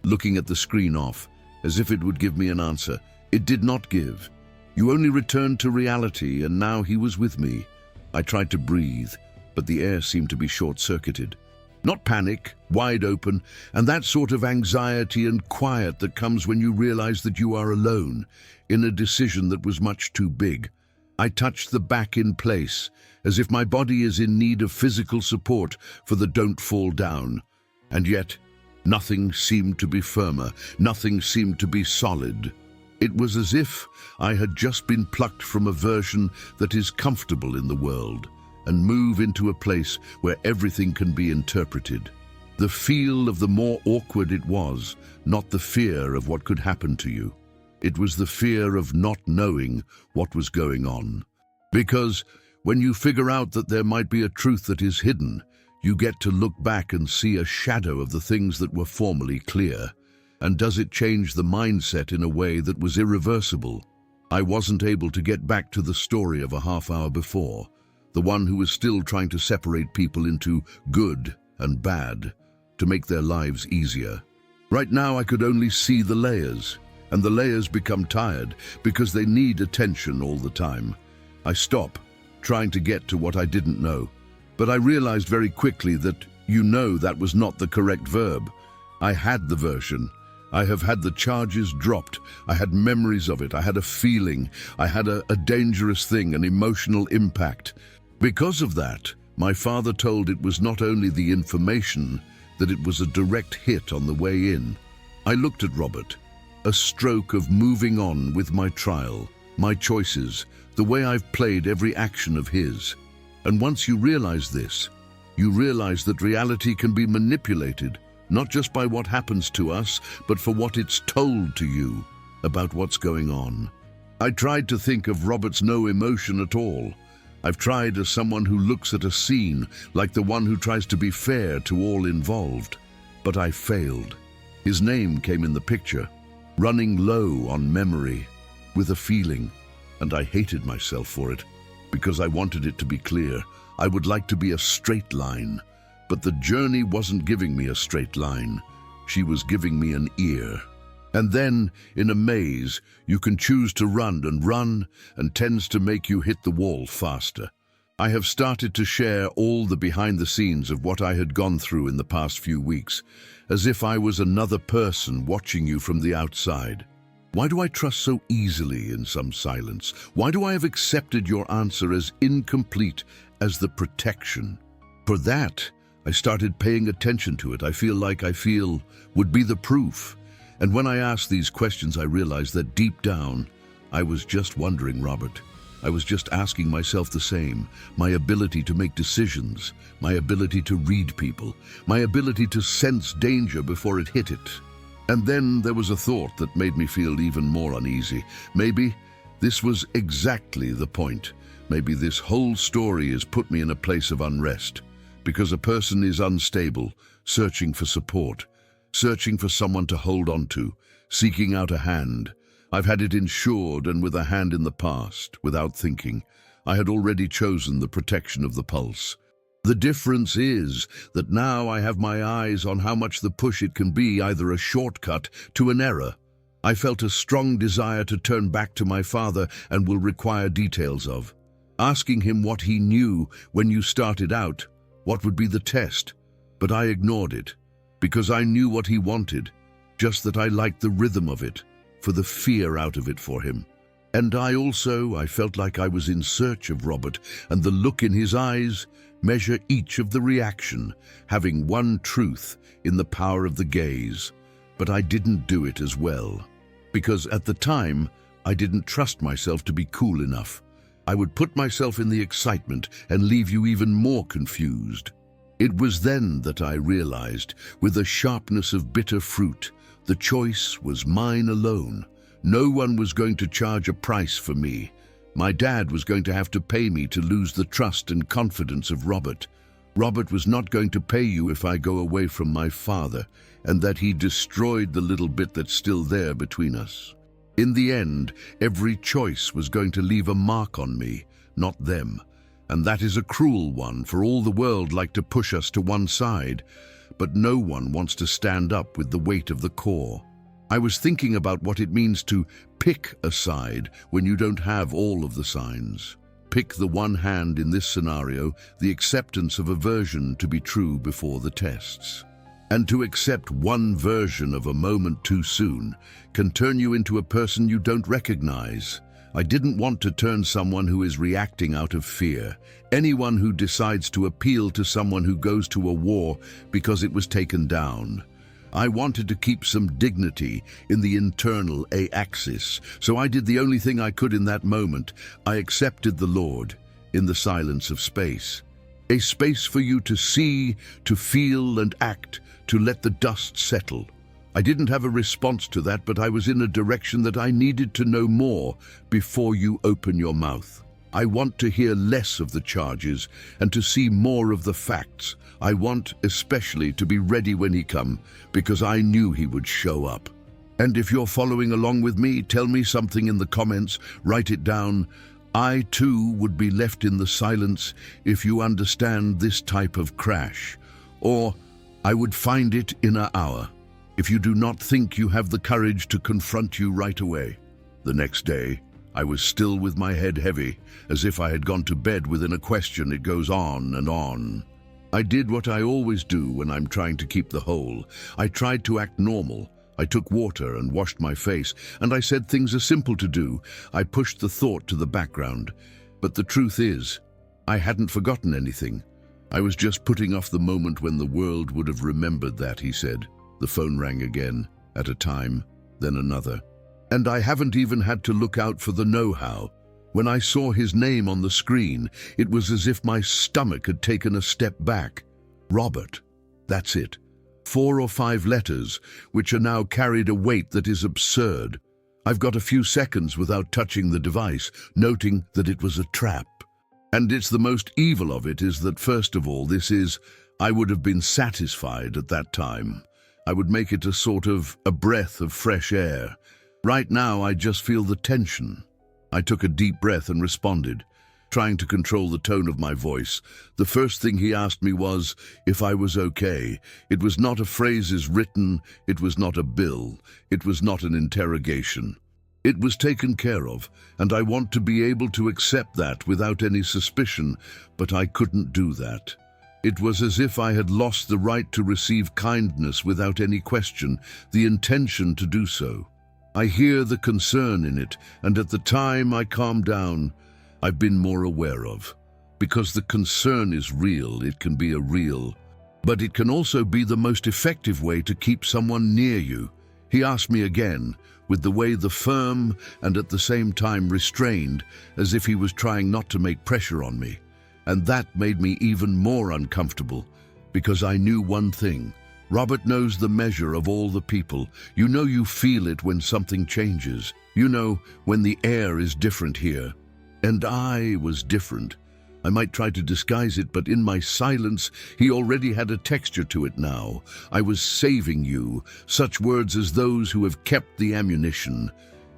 looking at the screen off, as if it would give me an answer. It did not give. You only returned to reality, and now he was with me. I tried to breathe, but the air seemed to be short-circuited. Not panic, wide open, and that sort of anxiety and quiet that comes when you realize that you are alone in a decision that was much too big. I touched the back in place, as if my body is in need of physical support for the don't fall down. And yet, nothing seemed to be firmer, nothing seemed to be solid. It was as if I had just been plucked from a version that is comfortable in the world, and move into a place where everything can be interpreted. The feel of the more awkward it was, not the fear of what could happen to you. It was the fear of not knowing what was going on. Because when you figure out that there might be a truth that is hidden, you get to look back and see a shadow of the things that were formerly clear. And does it change the mindset in a way that was irreversible? I wasn't able to get back to the story of a half hour before, the one who was still trying to separate people into good and bad to make their lives easier. Right now I could only see the layers, and the layers become tired because they need attention all the time. I stop trying to get to what I didn't know, but I realized very quickly that that was not the correct verb. I had the version, I have had the charges dropped. I had memories of it. I had a feeling. I had a dangerous thing, an emotional impact. Because of that, my father told it was not only the information, that it was a direct hit on the way in. I looked at Robert, a stroke of moving on with my trial, my choices, the way I've played every action of his. And once you realize this, you realize that reality can be manipulated, not just by what happens to us, but for what it's told to you about what's going on. I tried to think of Robert's no emotion at all. I've tried as someone who looks at a scene like the one who tries to be fair to all involved. But I failed. His name came in the picture, running low on memory, with a feeling, and I hated myself for it, because I wanted it to be clear. I would like to be a straight line, but the journey wasn't giving me a straight line. She was giving me an ear. And then, in a maze, you can choose to run, and tends to make you hit the wall faster. I have started to share all the behind the scenes of what I had gone through in the past few weeks, as if I was another person watching you from the outside. Why do I trust so easily in some silence? Why do I have accepted your answer as incomplete as the protection? For that, I started paying attention to it. I feel would be the proof. And when I asked these questions, I realized that deep down, I was just wondering, Robert. I was just asking myself the same. My ability to make decisions, my ability to read people, my ability to sense danger before it hit it. And then there was a thought that made me feel even more uneasy. Maybe this was exactly the point. Maybe this whole story has put me in a place of unrest, because a person is unstable, searching for support, searching for someone to hold on to, seeking out a hand. I've had it insured and with a hand in the past, without thinking. I had already chosen the protection of the pulse. The difference is that now I have my eyes on how much the push it can be, either a shortcut to an error. I felt a strong desire to turn back to my father and will require details of. Asking him what he knew when you started out, what would be the test? But I ignored it, because I knew what he wanted, just that I liked the rhythm of it, for the fear out of it for him. And I felt like I was in search of Robert, and the look in his eyes, measure each of the reaction, having one truth in the power of the gaze. But I didn't do it as well, because at the time, I didn't trust myself to be cool enough. I would put myself in the excitement and leave you even more confused. It was then that I realized, with the sharpness of bitter fruit, the choice was mine alone. No one was going to charge a price for me. My dad was going to have to pay me to lose the trust and confidence of Robert. Robert was not going to pay you if I go away from my father, and that he destroyed the little bit that's still there between us. In the end, every choice was going to leave a mark on me, not them. And that is a cruel one, for all the world like to push us to one side, but no one wants to stand up with the weight of the core. I was thinking about what it means to pick a side when you don't have all of the signs. Pick the one hand in this scenario, the acceptance of a version to be true before the tests. And to accept one version of a moment too soon can turn you into a person you don't recognize. I didn't want to turn someone who is reacting out of fear, anyone who decides to appeal to someone who goes to a war because it was taken down. I wanted to keep some dignity in the internal axis, so I did the only thing I could in that moment. I accepted the Lord in the silence of space. A space for you to see, to feel and act, to let the dust settle. I didn't have a response to that, but I was in a direction that I needed to know more before you open your mouth. I want to hear less of the charges and to see more of the facts. I want especially to be ready when he come, because I knew he would show up. And if you're following along with me, tell me something in the comments, write it down. I too would be left in the silence if you understand this type of crash, or I would find it in an hour if you do not think you have the courage to confront you right away. The next day, I was still with my head heavy, as if I had gone to bed within a question. It goes on and on. I did what I always do when I'm trying to keep the whole. I tried to act normal. I took water and washed my face, and I said things are simple to do. I pushed the thought to the background. But the truth is, I hadn't forgotten anything. I was just putting off the moment when the world would have remembered that, he said. The phone rang again, at a time, then another. And I haven't even had to look out for the know-how. When I saw his name on the screen, it was as if my stomach had taken a step back. Robert. That's it. 4 or 5 letters, which are now carried a weight that is absurd. I've got a few seconds without touching the device, noting that it was a trap. And it's the most evil of it is that, first of all, I would have been satisfied at that time. I would make it a sort of a breath of fresh air. Right now, I just feel the tension. I took a deep breath and responded, trying to control the tone of my voice. The first thing he asked me was if I was okay. It was not a phrase written, it was not a bill, it was not an interrogation. It was taken care of, and I want to be able to accept that without any suspicion, but I couldn't do that. It was as if I had lost the right to receive kindness without any question, the intention to do so. I hear the concern in it, and at the time I calmed down, I've been more aware of. Because the concern is real, it can be but it can also be the most effective way to keep someone near you. He asked me again, with the way the firm and at the same time restrained, as if he was trying not to make pressure on me. And that made me even more uncomfortable, because I knew one thing. Robert knows the measure of all the people. You know, you feel it when something changes. You know when the air is different here. And I was different. I might try to disguise it, but in my silence, he already had a texture to it now. I was saving you, such words as those who have kept the ammunition.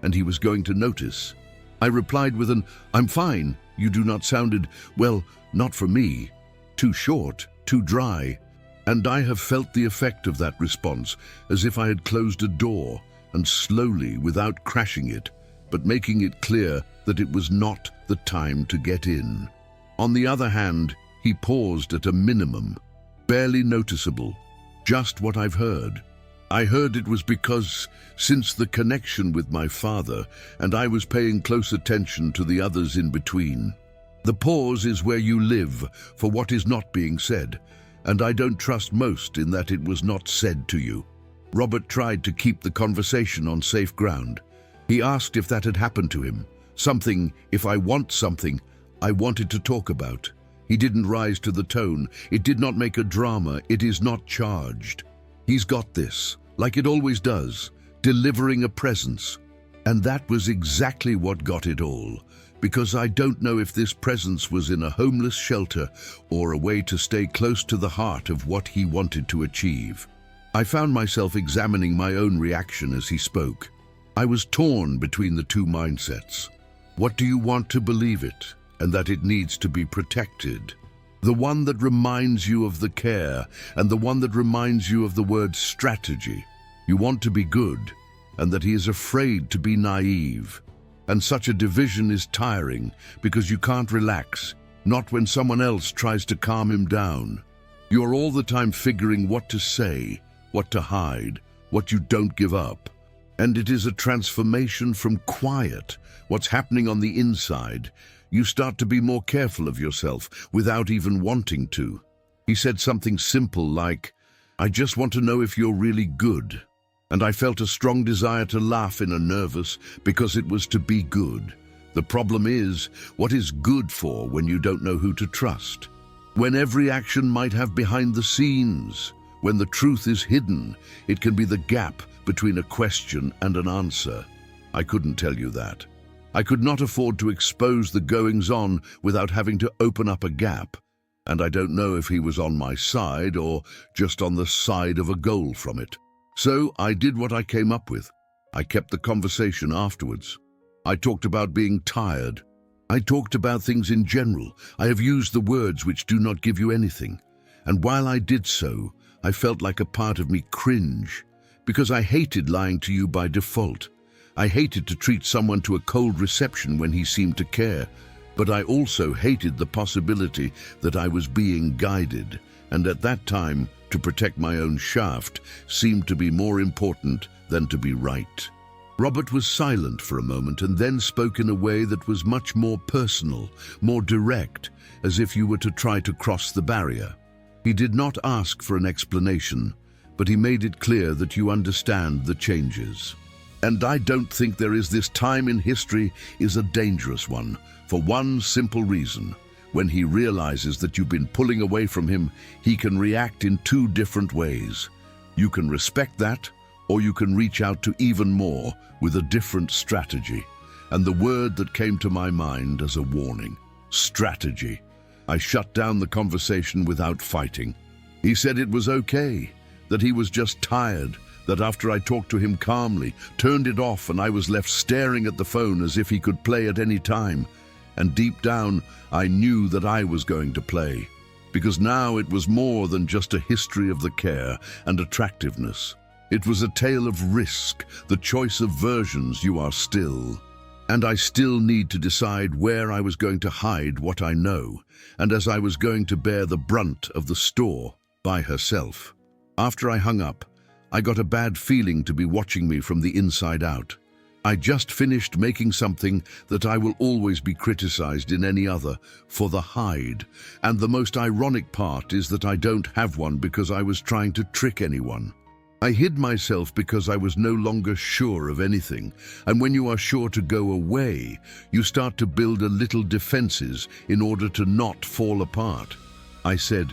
And he was going to notice. I replied with an, "I'm fine. You do not," sounded, well, not for me. Too short, too dry. And I have felt the effect of that response, as if I had closed a door, and slowly, without crashing it, but making it clear that it was not the time to get in. On the other hand, he paused at a minimum, barely noticeable, just what I've heard. I heard it was because, since the connection with my father, and I was paying close attention to the others in between. The pause is where you live for what is not being said, and I don't trust most in that it was not said to you. Robert tried to keep the conversation on safe ground. He asked if that had happened to him. Something, if I want something, I wanted to talk about. He didn't rise to the tone. It did not make a drama. It is not charged. He's got this, like it always does, delivering a presence. And that was exactly what got it all. Because I don't know if this presence was in a homeless shelter or a way to stay close to the heart of what he wanted to achieve. I found myself examining my own reaction as he spoke. I was torn between the two mindsets. What do you want to believe it, and that it needs to be protected? The one that reminds you of the care, and the one that reminds you of the word strategy. You want to be good, and that he is afraid to be naive. And such a division is tiring, because you can't relax, not when someone else tries to calm him down. You're all the time figuring what to say, what to hide, what you don't give up. And it is a transformation from quiet, what's happening on the inside. You start to be more careful of yourself without even wanting to. He said something simple like, "I just want to know if you're really good." And I felt a strong desire to laugh in a nervous, because it was to be good. The problem is, what is good for when you don't know who to trust? When every action might have behind the scenes, when the truth is hidden, it can be the gap between a question and an answer. I couldn't tell you that. I could not afford to expose the goings-on without having to open up a gap. And I don't know if he was on my side or just on the side of a goal from it. So I did what I came up with. I kept the conversation afterwards. I talked about being tired. I talked about things in general. I have used the words which do not give you anything. And while I did so, I felt like a part of me cringe, because I hated lying to you by default. I hated to treat someone to a cold reception when he seemed to care, but I also hated the possibility that I was being guided, and at that time, to protect my own shaft seemed to be more important than than to be right. Robert was silent for a moment and then spoke in a way that was much more personal, more direct, as if you were to try to cross the barrier. He did not ask for an explanation, but he made it clear that you understand the changes. And I don't think there is this time in history is a dangerous one, for one simple reason. When he realizes that you've been pulling away from him, he can react in two different ways. You can respect that, or you can reach out to even more with a different strategy. And the word that came to my mind as a warning: strategy. I shut down the conversation without fighting. He said it was okay, that he was just tired, that after I talked to him calmly, turned it off, and I was left staring at the phone as if he could play at any time. And deep down, I knew that I was going to play, because now it was more than just a history of the care and attractiveness. It was a tale of risk, the choice of versions you are still. And I still need to decide where I was going to hide what I know, and as I was going to bear the brunt of the store by herself. After I hung up, I got a bad feeling to be watching me from the inside out. I just finished making something that I will always be criticized in any other for the hide. And the most ironic part is that I don't have one because I was trying to trick anyone. I hid myself because I was no longer sure of anything. And when you are sure to go away, you start to build a little defenses in order to not fall apart. I said,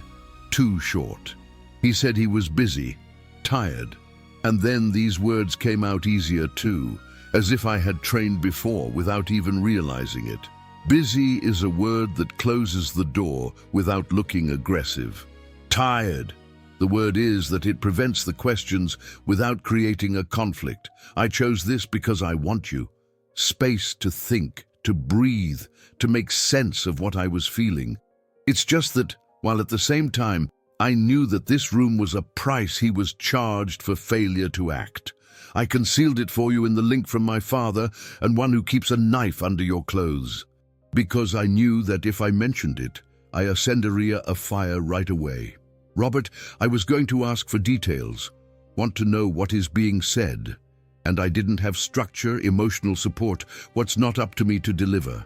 too short. He said he was busy, tired. And then these words came out easier too, as if I had trained before without even realizing it. Busy is a word that closes the door without looking aggressive. Tired. The word is that it prevents the questions without creating a conflict. I chose this because I want you. Space to think, to breathe, to make sense of what I was feeling. It's just that, while at the same time, I knew that this room was a price he was charged for failure to act. I concealed it for you in the link from my father and one who keeps a knife under your clothes. Because I knew that if I mentioned it, I ascenderia a fire right away. Robert, I was going to ask for details, want to know what is being said. And I didn't have structure, emotional support, what's not up to me to deliver.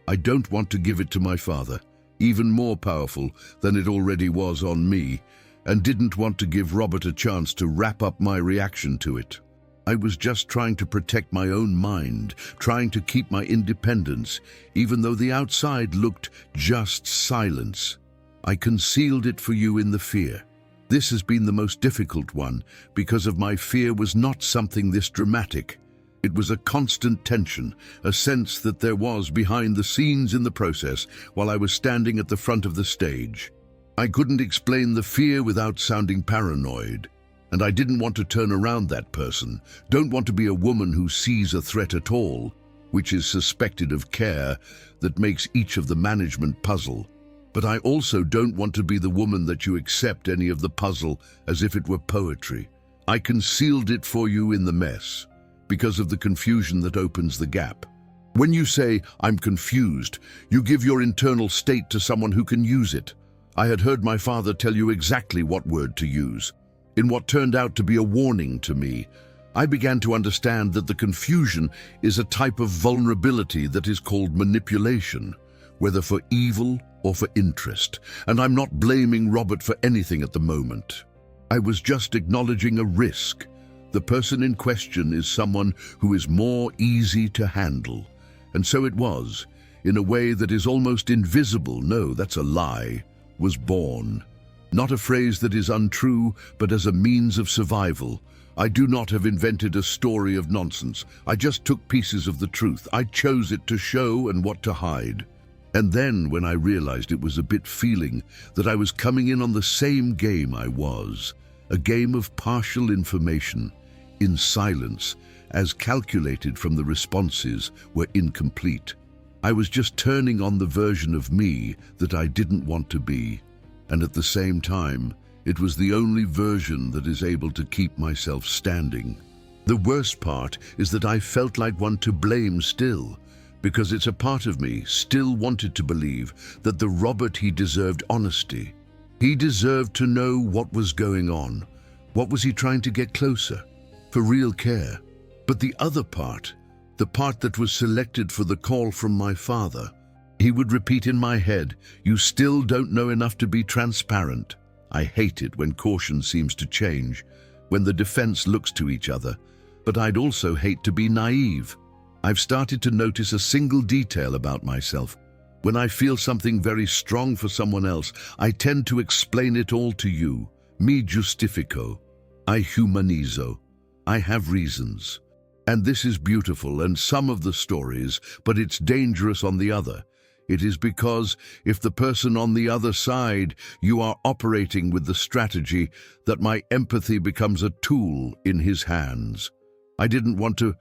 I don't want to give it to my father, even more powerful than it already was on me, and didn't want to give Robert a chance to wrap up my reaction to it. I was just trying to protect my own mind, trying to keep my independence, even though the outside looked just silence. I concealed it for you in the fear. This has been the most difficult one, because of my fear was not something this dramatic. It was a constant tension, a sense that there was behind the scenes in the process while I was standing at the front of the stage. I couldn't explain the fear without sounding paranoid. And I didn't want to turn around that person, don't want to be a woman who sees a threat at all, which is suspected of care that makes each of the management puzzle. But I also don't want to be the woman that you accept any of the puzzle as if it were poetry. I concealed it for you in the mess, because of the confusion that opens the gap. When you say, I'm confused, you give your internal state to someone who can use it. I had heard my father tell you exactly what word to use. In what turned out to be a warning to me, I began to understand that the confusion is a type of vulnerability that is called manipulation, whether for evil or for interest, and I'm not blaming Robert for anything at the moment. I was just acknowledging a risk. The person in question is someone who is more easy to handle, and so it was, in a way that is almost invisible, no, that's a lie, was born. Not a phrase that is untrue, but as a means of survival. I do not have invented a story of nonsense. I just took pieces of the truth. I chose it to show and what to hide. And then, when I realized it was a bit feeling that I was coming in on the same game I was, a game of partial information, in silence, as calculated from the responses were incomplete. I was just turning on the version of me that I didn't want to be, and at the same time, it was the only version that is able to keep myself standing. The worst part is that I felt like one to blame still, because it's a part of me still wanted to believe that the Robert he deserved honesty. He deserved to know what was going on. What was he trying to get closer? for real care. But the other part, the part that was selected for the call from my father, he would repeat in my head, "You still don't know enough to be transparent." I hate it when caution seems to change, when the defense looks to each other, but I'd also hate to be naive. I've started to notice a single detail about myself. When I feel something very strong for someone else, I tend to explain it all to you. Me justifico. I humanizo. I have reasons. And this is beautiful and some of the stories, but it's dangerous on the other. It is because if the person on the other side, you are operating with the strategy that my empathy becomes a tool in his hands. I didn't want to,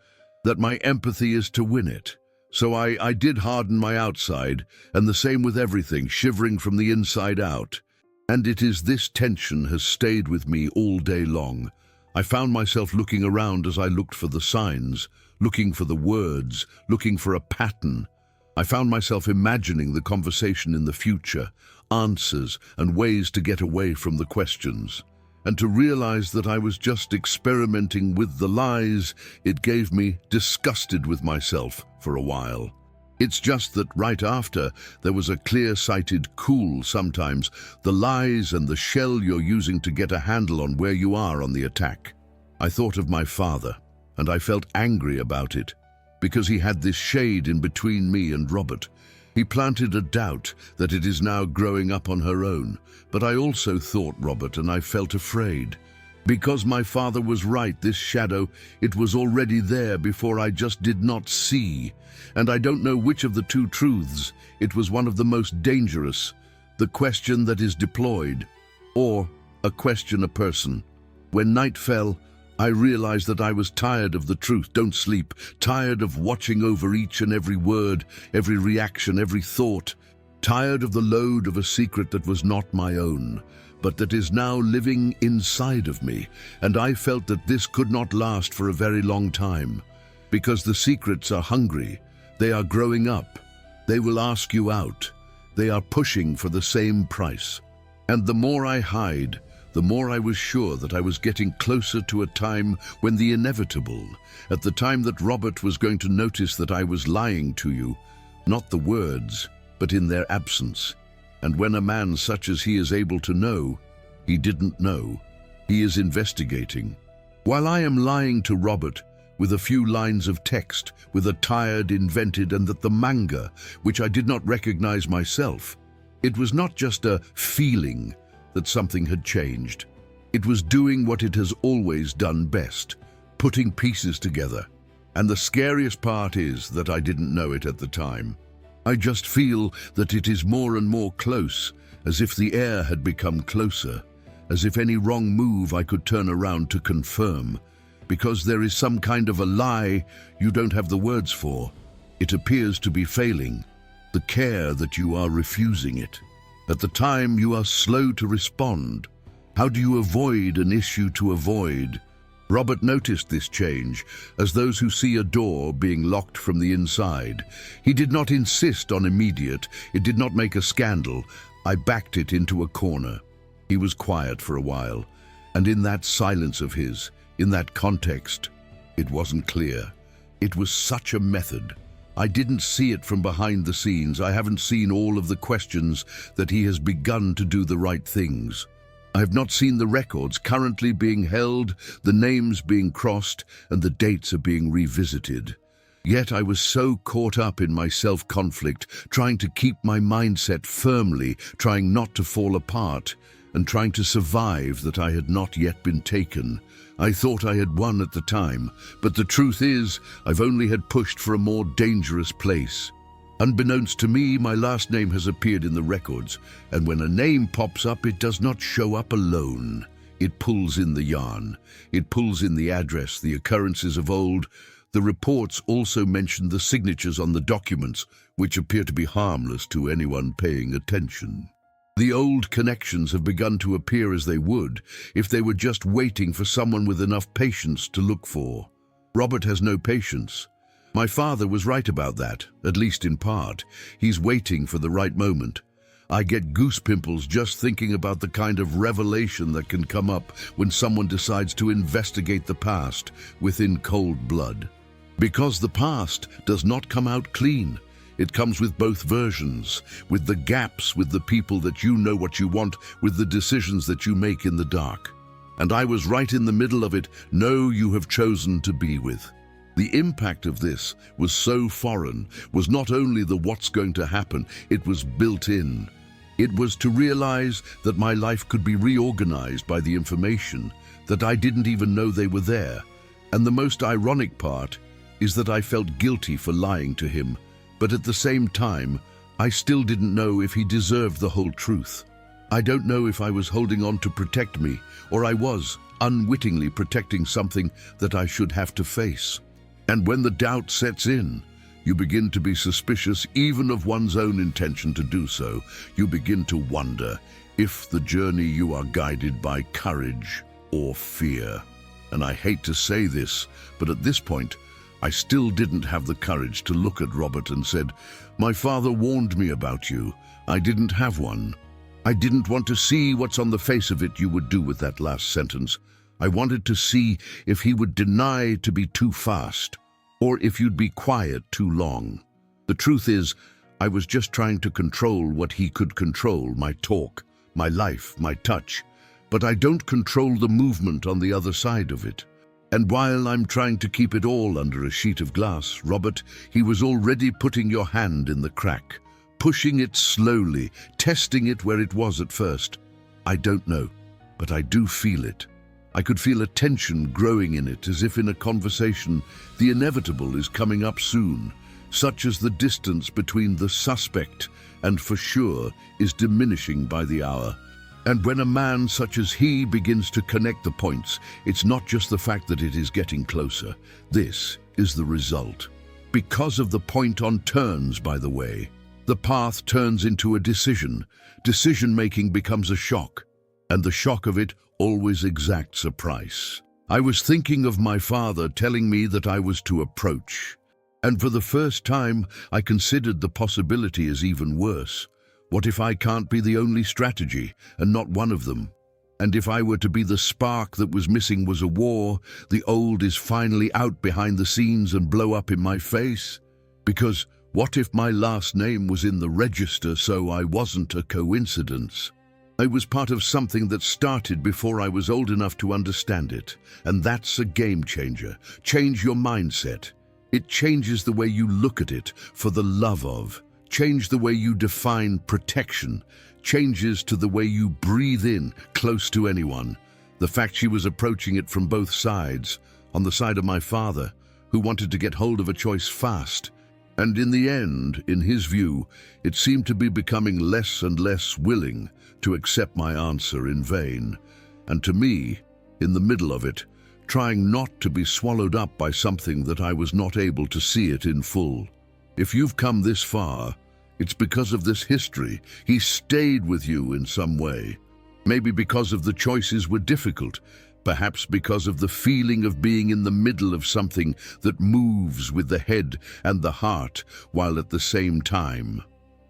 that my empathy is to win it. So I did harden my outside, and the same with everything, shivering from the inside out. And it is this tension has stayed with me all day long. I found myself looking around as I looked for the signs, looking for the words, looking for a pattern. I found myself imagining the conversation in the future, answers and ways to get away from the questions. And to realize that I was just experimenting with the lies, it gave me disgusted with myself for a while. It's just that right after, there was a clear-sighted cool sometimes, the lies and the shell you're using to get a handle on where you are on the attack. I thought of my father, and I felt angry about it, because he had this shade in between me and Robert. He planted a doubt that it is now growing up on her own, but I also thought Robert, and I felt afraid. Because my father was right, this shadow, it was already there before I just did not see. And I don't know which of the two truths, it was one of the most dangerous, the question that is deployed, or a question a person. When night fell, I realized that I was tired of the truth, don't sleep, tired of watching over each and every word, every reaction, every thought, tired of the load of a secret that was not my own, but that is now living inside of me, and I felt that this could not last for a very long time, because the secrets are hungry, they are growing up, they will ask you out, they are pushing for the same price. And the more I hide, the more I was sure that I was getting closer to a time when the inevitable, at the time that Robert was going to notice that I was lying to you, not the words, but in their absence. And when a man such as he is able to know, he didn't know. He is investigating. While I am lying to Robert, with a few lines of text, with a tired, invented, and that the manga, which I did not recognize myself, it was not just a feeling that something had changed. It was doing what it has always done best, putting pieces together. And the scariest part is that I didn't know it at the time. I just feel that it is more and more close, as if the air had become closer, as if any wrong move I could turn around to confirm, because there is some kind of a lie you don't have the words for. It appears to be failing, the care that you are refusing it. At the time you are slow to respond. How do you avoid an issue to avoid? Robert noticed this change, as those who see a door being locked from the inside. He did not insist on immediate, it did not make a scandal. I backed it into a corner. He was quiet for a while, and in that silence of his, in that context, it wasn't clear. It was such a method. I didn't see it from behind the scenes. I haven't seen all of the questions that he has begun to do the right things. I have not seen the records currently being held, the names being crossed, and the dates are being revisited. Yet I was so caught up in my self-conflict, trying to keep my mindset firmly, trying not to fall apart, and trying to survive that I had not yet been taken. I thought I had won at the time, but the truth is, I've only had pushed for a more dangerous place. Unbeknownst to me, my last name has appeared in the records, and when a name pops up, it does not show up alone. It pulls in the yarn. It pulls in the address, the occurrences of old. The reports also mention the signatures on the documents, which appear to be harmless to anyone paying attention. The old connections have begun to appear as they would if they were just waiting for someone with enough patience to look for. Robert has no patience. My father was right about that, at least in part. He's waiting for the right moment. I get goose pimples just thinking about the kind of revelation that can come up when someone decides to investigate the past within cold blood. Because the past does not come out clean. It comes with both versions, with the gaps, with the people that you know what you want, with the decisions that you make in the dark. And I was right in the middle of it. No, you have chosen to be with. The impact of this was so foreign, was not only the what's going to happen, it was built in. It was to realize that my life could be reorganized by the information, that I didn't even know they were there. And the most ironic part is that I felt guilty for lying to him, but at the same time, I still didn't know if he deserved the whole truth. I don't know if I was holding on to protect me, or I was unwittingly protecting something that I should have to face. And when the doubt sets in, you begin to be suspicious even of one's own intention to do so. You begin to wonder if the journey you are guided by courage or fear. And I hate to say this, but at this point, I still didn't have the courage to look at Robert and said, "My father warned me about you. I didn't have one. I didn't want to see what's on the face of it you would do with that last sentence. I wanted to see if he would deny to be too fast, or if you'd be quiet too long. The truth is, I was just trying to control what he could control, my talk, my life, my touch. But I don't control the movement on the other side of it. And while I'm trying to keep it all under a sheet of glass, Robert, he was already putting your hand in the crack, pushing it slowly, testing it where it was at first. I don't know, but I do feel it. I could feel a tension growing in it, as if in a conversation the inevitable is coming up soon, such as the distance between the suspect and for sure is diminishing by the hour. And when a man such as he begins to connect the points, it's not just the fact that it is getting closer. This is the result. Because of the point on turns, by the way, the path turns into a decision. Decision-making becomes a shock, and the shock of it always exacts a price. I was thinking of my father telling me that I was to approach, and for the first time I considered the possibility as even worse. What if I can't be the only strategy, and not one of them? And if I were to be the spark that was missing was a war, the old is finally out behind the scenes and blow up in my face? Because what if my last name was in the register, so I wasn't a coincidence? I was part of something that started before I was old enough to understand it, and that's a game changer. Change your mindset. It changes the way you look at it for the love of. Change the way you define protection. Changes to the way you breathe in close to anyone. The fact she was approaching it from both sides, on the side of my father, who wanted to get hold of a choice fast. And in the end, in his view, it seemed to be becoming less and less willing to accept my answer in vain. And to me, in the middle of it, trying not to be swallowed up by something that I was not able to see it in full. If you've come this far, it's because of this history. He stayed with you in some way. Maybe because of the choices were difficult. Perhaps because of the feeling of being in the middle of something that moves with the head and the heart, while at the same time.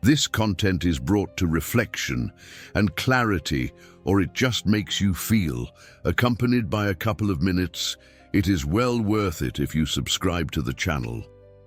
This content is brought to reflection and clarity, or it just makes you feel, accompanied by a couple of minutes. It is well worth it if you subscribe to the channel.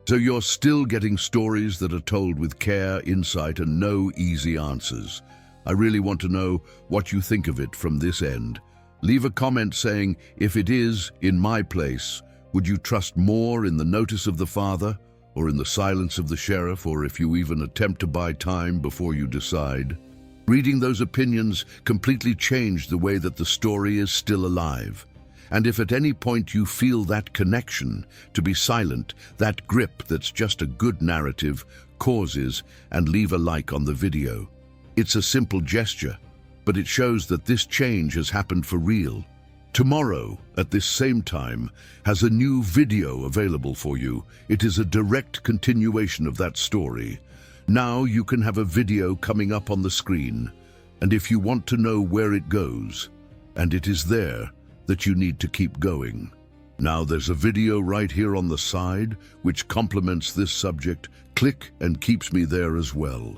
So you're still getting stories that are told with care, insight, and no easy answers. I really want to know what you think of it from this end. Leave a comment saying, if it is in my place, would you trust more in the notice of the father, or in the silence of the sheriff, or if you even attempt to buy time before you decide? Reading those opinions completely changed the way that the story is still alive. And if at any point you feel that connection, to be silent, that grip that's just a good narrative, causes, and leave a like on the video. It's a simple gesture, but it shows that this change has happened for real. Tomorrow, at this same time, has a new video available for you. It is a direct continuation of that story. Now you can have a video coming up on the screen, and if you want to know where it goes, and it is there, that you need to keep going. Now there's a video right here on the side which complements this subject. Click and keeps me there as well.